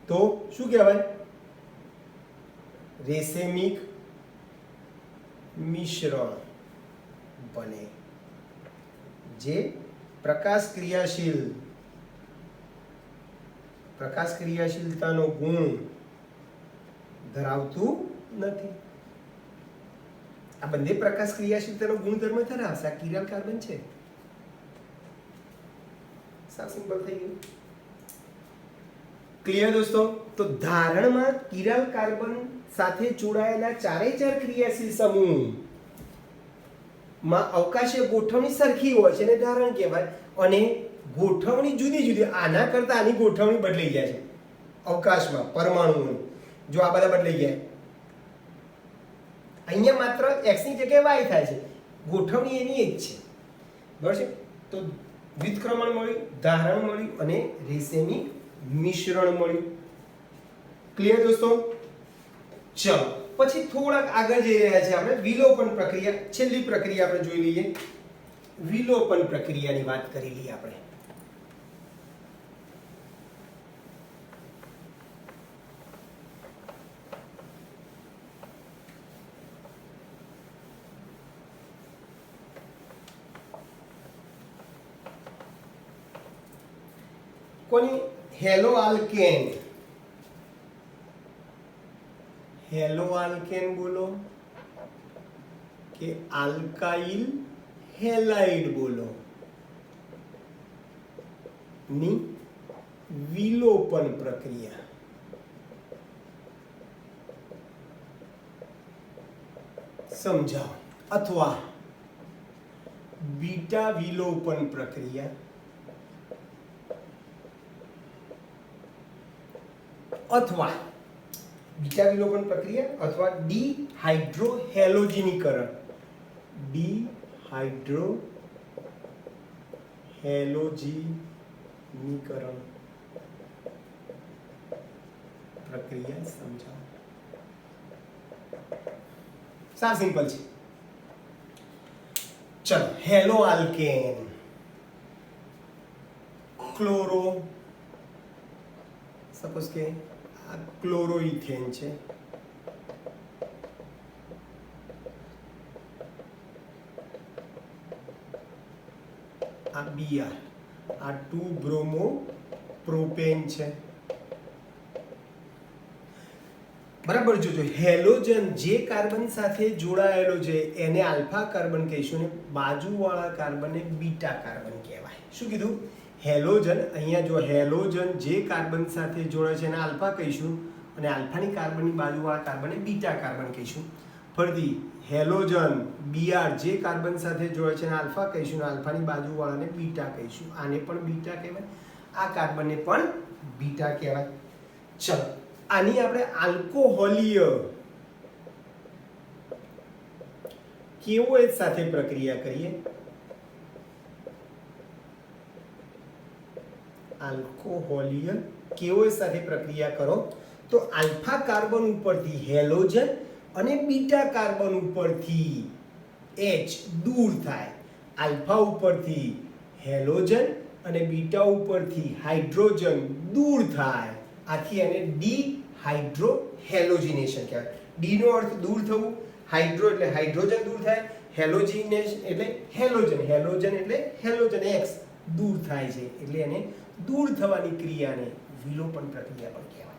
Speaker 1: તો શું કહેવાય? રેસેમિક મિશ્રણ બને, જે પ્રકાશ ક્રિયાશીલતાનો ગુણ ધરાવતું નથી. આ બંને પ્રકાશ ક્રિયાશીલતાનો ગુણધર્મ ધરાવશે. આ કિરાલ કાર્બન છે. સાવ સિમ્પલ થઈ ગયું. ક્લિયર દોસ્તો? તો ધારણમાં કિરાલ કાર્બન સાથે જોડાયેલા 4 ક્રિયાશીલ સમૂહ માં અવકાશીય ગોઠવણી સરખી હોય છે, એને ધારણ કહેવાય. અને ગોઠવણી જુદી જુદી, આના કરતા આની ગોઠવણી બદલાઈ જાય છે અવકાશમાં પરમાણુઓની. જો આ બધા બદલાઈ ગયા, અહીંયા માત્ર x ની જગ્યાએ y થાય છે, ગોઠવણી એની એક છે, બરાબર છે? તો વ્યુત્ક્રમણ મળ્યું, ધારણ મળ્યું અને રેસેમિક મિશ્રણ મળ્યું. ક્લિયર દોસ્તો? ચલો પછી થોડાક આગળ જઈ રહ્યા છે આપણે. વિલોપન પ્રક્રિયા, છેલ્લી પ્રક્રિયા આપણે જોઈ લઈએ. વિલોપન પ્રક્રિયાની વાત કરી લઈએ આપણે. કોની? Hello alkane. હેલો આલ્કેન બોલો કે આલ્કાઇલ હેલાઇડ બોલો ની વિલોપન પ્રક્રિયા. સમજાવો. અથવા બીટા વિલોપન પ્રક્રિયા, અથવા બીટા વિલોપન પ્રક્રિયા, અથવા ડિહાઇડ્રોહેલોજનીકરણ. ડિહાઇડ્રોહેલોજનીકરણ પ્રક્રિયા સમજાવો. સાવ સિમ્પલ છે. ચલો, હેલો આલ્કેન, ક્લોરો, સપોઝ કે આ ક્લોરોઇથેન છે, આ Br, આ 2 બ્રોમો પ્રોપેન છે, બરાબર. જોજો, હેલોજન જે કાર્બન સાથે જોડાયેલો છે એને આલ્ફા કાર્બન કહીશું, ને બાજુવાળા કાર્બનને બીટા કાર્બન કહેવાય. શું કીધું? હેલોજન. અહીંયા જો હેલોજન જે કાર્બન સાથે જોડાય છે એને આલ્ફા કહીશું, અને આલ્ફાની કાર્બનની બાજુવાળા કાર્બનને બીટા કાર્બન કહીશું. ફરીથી હેલોજન Br જે કાર્બન સાથે જોડાય છે એને આલ્ફા કહીશું, આલ્ફાની બાજુવાળાને બીટા કહીશું. આને પણ બીટા કહેવાય, આ કાર્બનને પણ બીટા કહેવાય. ચલો આની આપણે આલ્કોહોલીય KOH સાથે પ્રક્રિયા કરીએ. આલ્કોહોલીય KOH સાથે પ્રક્રિયા કરો તો આલ્ફા કાર્બન ઉપરથી હેલોજન અને બીટા કાર્બન ઉપરથી H દૂર થાય. આલ્ફા ઉપરથી હેલોજન અને બીટા ઉપરથી હાઇડ્રોજન દૂર થાય. આથી એને ડીહાઇડ્રોહેલોજિનેશન કહેવાય. ડી નો અર્થ દૂર થવું, હાઇડ્રો એટલે હાઇડ્રોજન દૂર થાય, હેલોજિનેશન એટલે હેલોજન, હેલોજન એટલે હેલોજન X દૂર થાય છે એટલે એને દૂર થવાની ક્રિયાને વિલોપન પ્રક્રિયા પણ કહેવાય.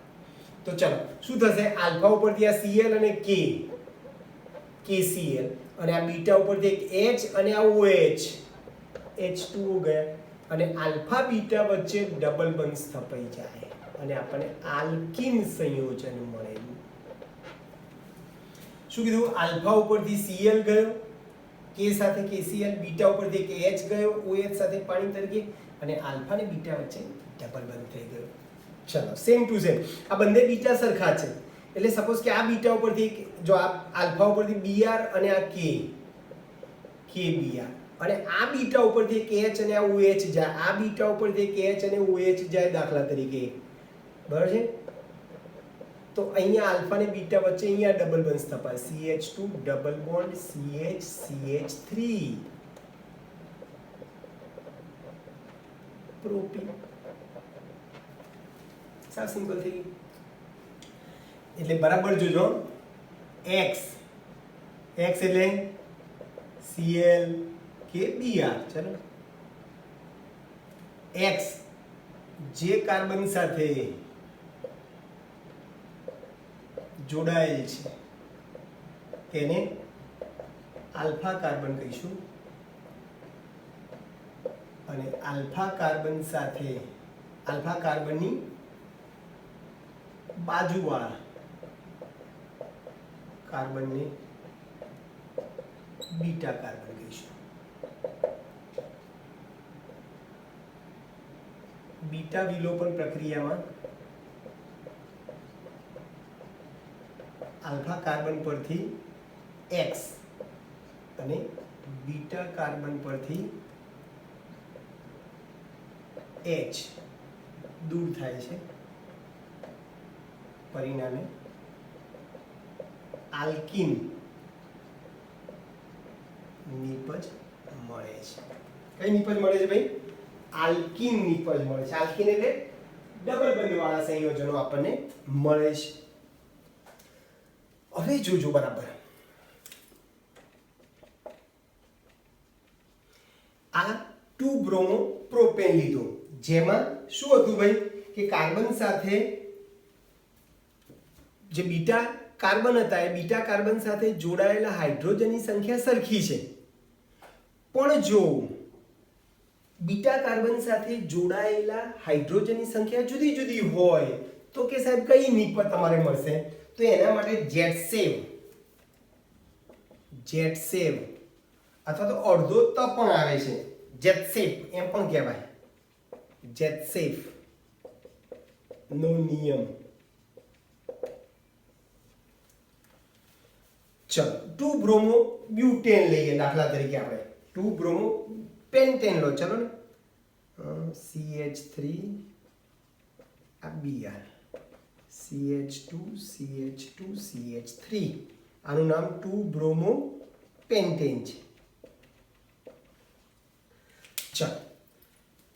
Speaker 1: તો ચલો શું થશે? આલ્ફા ઉપરથી આ Cl અને K, KCl, અને આ બીટા ઉપરથી એક H અને આ OH, H2O ગયા, અને આલ્ફા બીટા વચ્ચે ડબલ બંધ સ્થપાઈ જાય અને આપણને આલ્કીન સંયોજન મળે. શું કીધું? આલ્ફા ઉપરથી Cl ગયો, K સાથે KCl, બીટા ઉપરથી એક H ગયો OH સાથે પાણી તરીકે, અને આલ્ફા અને બીટા વચ્ચે ડબલ બંધ થઈ ગયો. ચલો સેમ ટુ સેમ આ બંને બીટા સરખા છે એટલે સપોઝ કે આ બીટા ઉપરથી જો આ આલ્ફા ઉપરથી Br અને આ KBr, અને આ બીટા ઉપરથી એક H અને આ OH જાય, આ બીટા ઉપરથી એક H અને OH જાય દાખલા તરીકે, બરાબર છે? તો અહીંયા આલ્ફા અને બીટા વચ્ચે અહીંયા ડબલ બંધ સ્થપાય, CH2 double bond CH3 propyne. સાવ સિમ્પલ થઈ ગયું. એટલે બરાબર જોજો, X એટલે Cl કે Br. ચલો X જે કાર્બન સાથે જોડાયેલ છે તેને આલ્ફા કાર્બન કહીશું, અને આલ્ફા કાર્બન સાથે આલ્ફા કાર્બનની બાજુવાળા કાર્બનને બીટા કાર્બન કહીશું. બીટા વિલોપન પ્રક્રિયામાં આલ્ફા કાર્બન પરથી X અને બીટા કાર્બન પરથી H દૂર થાય છે, પરિણામે આલ્કીન નિપજ મળે છે. કઈ નિપજ મળે છે ભાઈ? આલ્કીન નિપજ મળે છે. આલ્કીન એટલે ડબલ બંધવાળા સંયોજનો આપણને મળે છે. હવે જોજો બરાબર, આ 2 બ્રોમો પ્રોપેન લીધો, જેમાં શું હતું ભાઈ કે કાર્બન સાથે જે બીટા કાર્બન હતા એ બીટા કાર્બન સાથે જોડાયેલા હાઇડ્રોજનની સંખ્યા સરખી છે, પણ જો બીટા કાર્બન સાથે જોડાયેલા હાઇડ્રોજનની સંખ્યા જુદી જુદી હોય તો કે સાહેબ કઈ નિપજ તમારે મળશે? તો એના માટે જેટસેવ અથવા તો અડધો ત પણ આવે છે, જેટસેફ એમ પણ કહેવાય. જેટસેફ નો નિયમ. ચલો 2 બ્રોમો બ્યુટેન લઈએ દાખલા તરીકે, આપણે 2 બ્રોમો પેન્ટેન લો, ચલો ને, CH3 આ Br, CH2 CH3, આનું નામ 2 બ્રોમો પેન્ટેન છે. ચલો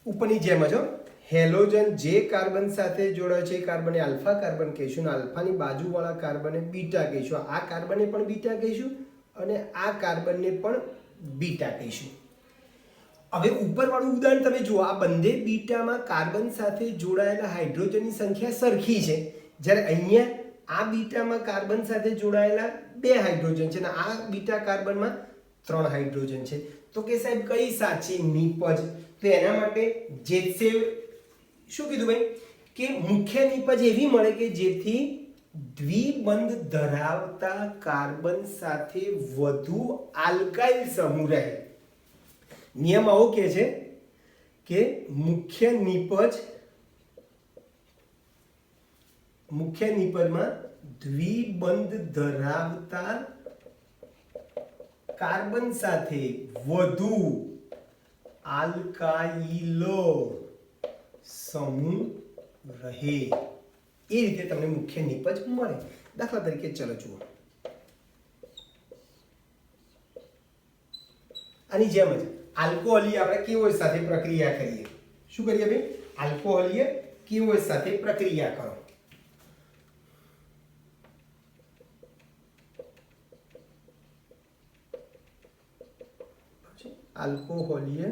Speaker 1: ઉપરની જેમ જ હેલોજન જે કાર્બન સાથે જોડાય છે એ કાર્બનને આલ્ફા કાર્બન કહીશું, અને આલ્ફાની બાજુવાળા કાર્બનને બીટા કહીશું. આ કાર્બનને પણ બીટા કહીશું અને આ કાર્બનને પણ બીટા કહીશું. હવે ઉપરવાળું ઉદાહરણ તમે જુઓ, આ બંને બીટામાં કાર્બન સાથે જોડાયેલા હાઇડ્રોજનની સંખ્યા સરખી છે, જ્યારે અહીંયા આ બીટામાં કાર્બન સાથે જોડાયેલા 2 હાઇડ્રોજન છે અને આ બીટા કાર્બનમાં 3 હાઇડ્રોજન છે. તો કે સાહેબ કઈ સાચી નિપજ? તો એના માટે જેટસેવ શું કીધું ભાઈ કે મુખ્ય નિપજ એવી મળે કે જેથી દ્વિબંધ ધરાવતા કાર્બન સાથે વધુ આલ્કાઇલ સમૂહ રહે. નિયમ આવો કે છે કે મુખ્ય નિપજમાં દ્વિબંધ ધરાવતા કાર્બન સાથે વધુ આલ્કાઇલો સમૂહ રહે. એ રીતે તમને મુખ્ય નિપજ મળે. દાખલા તરીકે ચલો જુઓ, આની જેમ જ આલ્કોહોલીય આપણે કેવો સાથે પ્રક્રિયા કરીએ. શું કરીએ ભાઈ? આલ્કોહોલીય કેવો સાથે પ્રક્રિયા કરો. આલ્કોહોલીય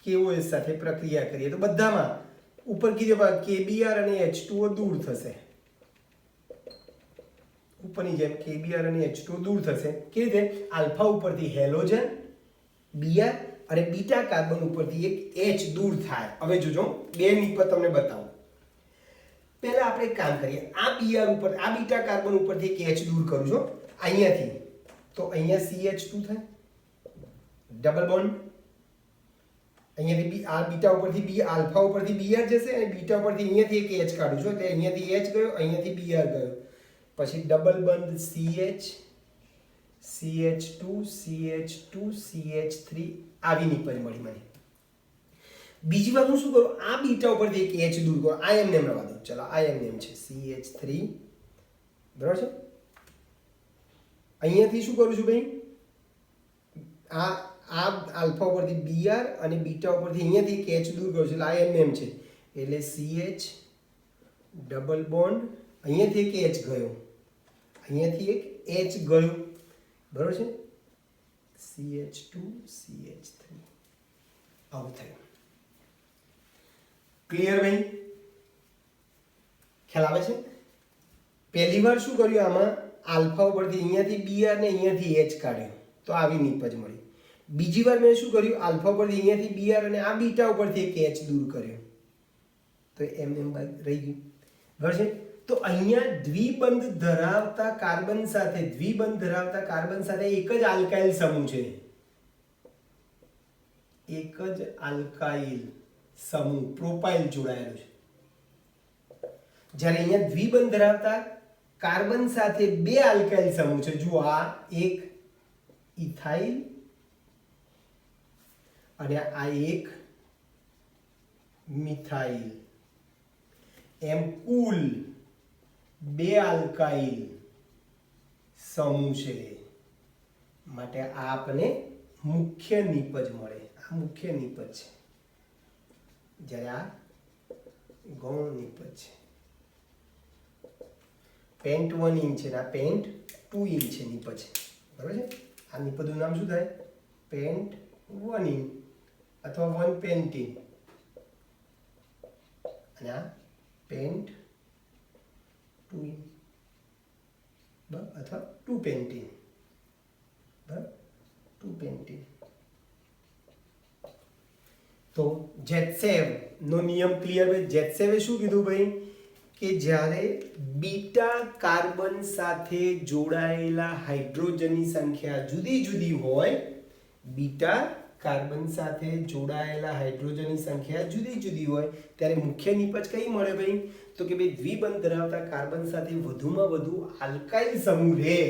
Speaker 1: કેવો સાથે પ્રક્રિયા કરીએ તો બધામાં ઉપર કીધું KBr અને H2O દૂર થશે. ઉપરની જેમ KBr અને H2O દૂર થશે. કેવી રીતે? આલ્ફા ઉપરથી હેલોજન Br અને બીટા કાર્બન ઉપરથી એક H દૂર થાય. હવે જોજો બે નિપજ તમને બતાવું. પહેલા આપણે એક કામ કરીએ. આ Br ઉપર આ બીટા કાર્બન ઉપરથી એક H દૂર કરું છું અહીંયાથી, તો અહીંયા CH2 થાય ડબલ બોન્ડ. અહીંયાથી આ બીટા ઉપરથી બી આલ્ફા ઉપરથી Br જશે અને બીટા ઉપરથી અહીંયાથી એક H કાઢું છું, એટલે અહીંયાથી H ગયો, અહીંયાથી Br ગયો, પછી ડબલ બંધ CH CH2 CH2 CH3 આવી નિપજ મળી મને. બીજી વાર હું શું કરું? આ બીટા ઉપરથી એક H દૂર કરું. આ એમને રહેવા દો. ચલો આ એમને છે CH3 બરાબર છે. અહીંયાથી શું કરું છું ભાઈ? આ આલ્ફા ઉપરથી Br અને બીટા ઉપરથી અહીંયાથી એક H દૂર કરું છું, એટલે આ એમ છે, એટલે CH ડબલ બોન્ડ, અહીંયાથી એક H ગયો, અહીંયાથી એક H ગયો બરાબર છે, CH2 CH3 આવું થયું. ક્લિયર ભાઈ? ખ્યાલ આવે છે? પહેલી વાર શું કર્યું? આમાં આલ્ફા ઉપરથી અહીંયાથી Br ને અહીંયાથી H કાઢ્યું તો આવી નિપજ મળી. બીજી વાર મેં શું કર્યું? આલ્ફા ઉપરથી અહીંયાથી Br અને આ બીટા ઉપરથી એક H દૂર કર્યો તો એમ રહી ગયું બરાબર છે. તો અહીંયા દ્વિબંધ ધરાવતા કાર્બન સાથે એક જ આલ્કાઇલ સમૂહ છે. એક જ આલ્કાઇલ સમૂહ પ્રોપાઇલ જોડાયેલો છે. જ્યારે અહીંયા દ્વિબંધ ધરાવતા કાર્બન સાથે બે આલ્કાઇલ સમૂહ છે. જુઓ આ એક ઇથાઇલ અને આ એક મિથાઇલ, એમ કુલ બે આલ્કાઇલ સમૂહ છે. માટે આ આપણને મુખ્ય નિપજ મળે. આ મુખ્ય નિપજ છે, જ્યારે આ ગૌણ નિપજ છે. પેન્ટ 1 ઇંચ છે, આ પેન્ટ 2 ઇંચ છે નિપજ બરાબર છે. આ નિપજનું નામ શું થાય? પેન્ટ 1 ઇંચ અથવા 1 પેન્ટીન, અને આ પેન્ટ 2 ઇંચ અથવા 2 પેન્ટીન બરાબર, 2 પેન્ટીન. તો જેટસેવ નો નિયમ ક્લિયર ભાઈ? જેટસેવે શું કીધું ભાઈ કે જ્યારે બીટા કાર્બન સાથે જોડાયેલા હાઇડ્રોજનની સંખ્યા જુદી જુદી હોય, બીટા કાર્બન સાથે જોડાયેલા હાઇડ્રોજનની સંખ્યા જુદી જુદી હોય ત્યારે મુખ્ય નિપજ કઈ મળે ભાઈ? તો કે ભાઈ દ્વિબંધ ધરાવતા કાર્બન સાથે વધુમાં વધુ આલ્કાઇલ સમૂહ રહે,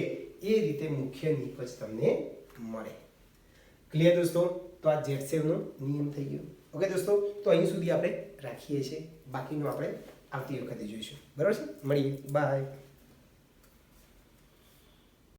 Speaker 1: એ રીતે મુખ્ય નિપજ તમને મળે. ક્લિયર દોસ્તો? તો આ જેટસેવનો નિયમ થઈ ગયો. ઓકે દોસ્તો, તો અહીં સુધી આપણે રાખીએ છીએ. બાકીનું આપણે આવતી વખતે જોઈશું. બરાબર છે? મળીએ. બાય.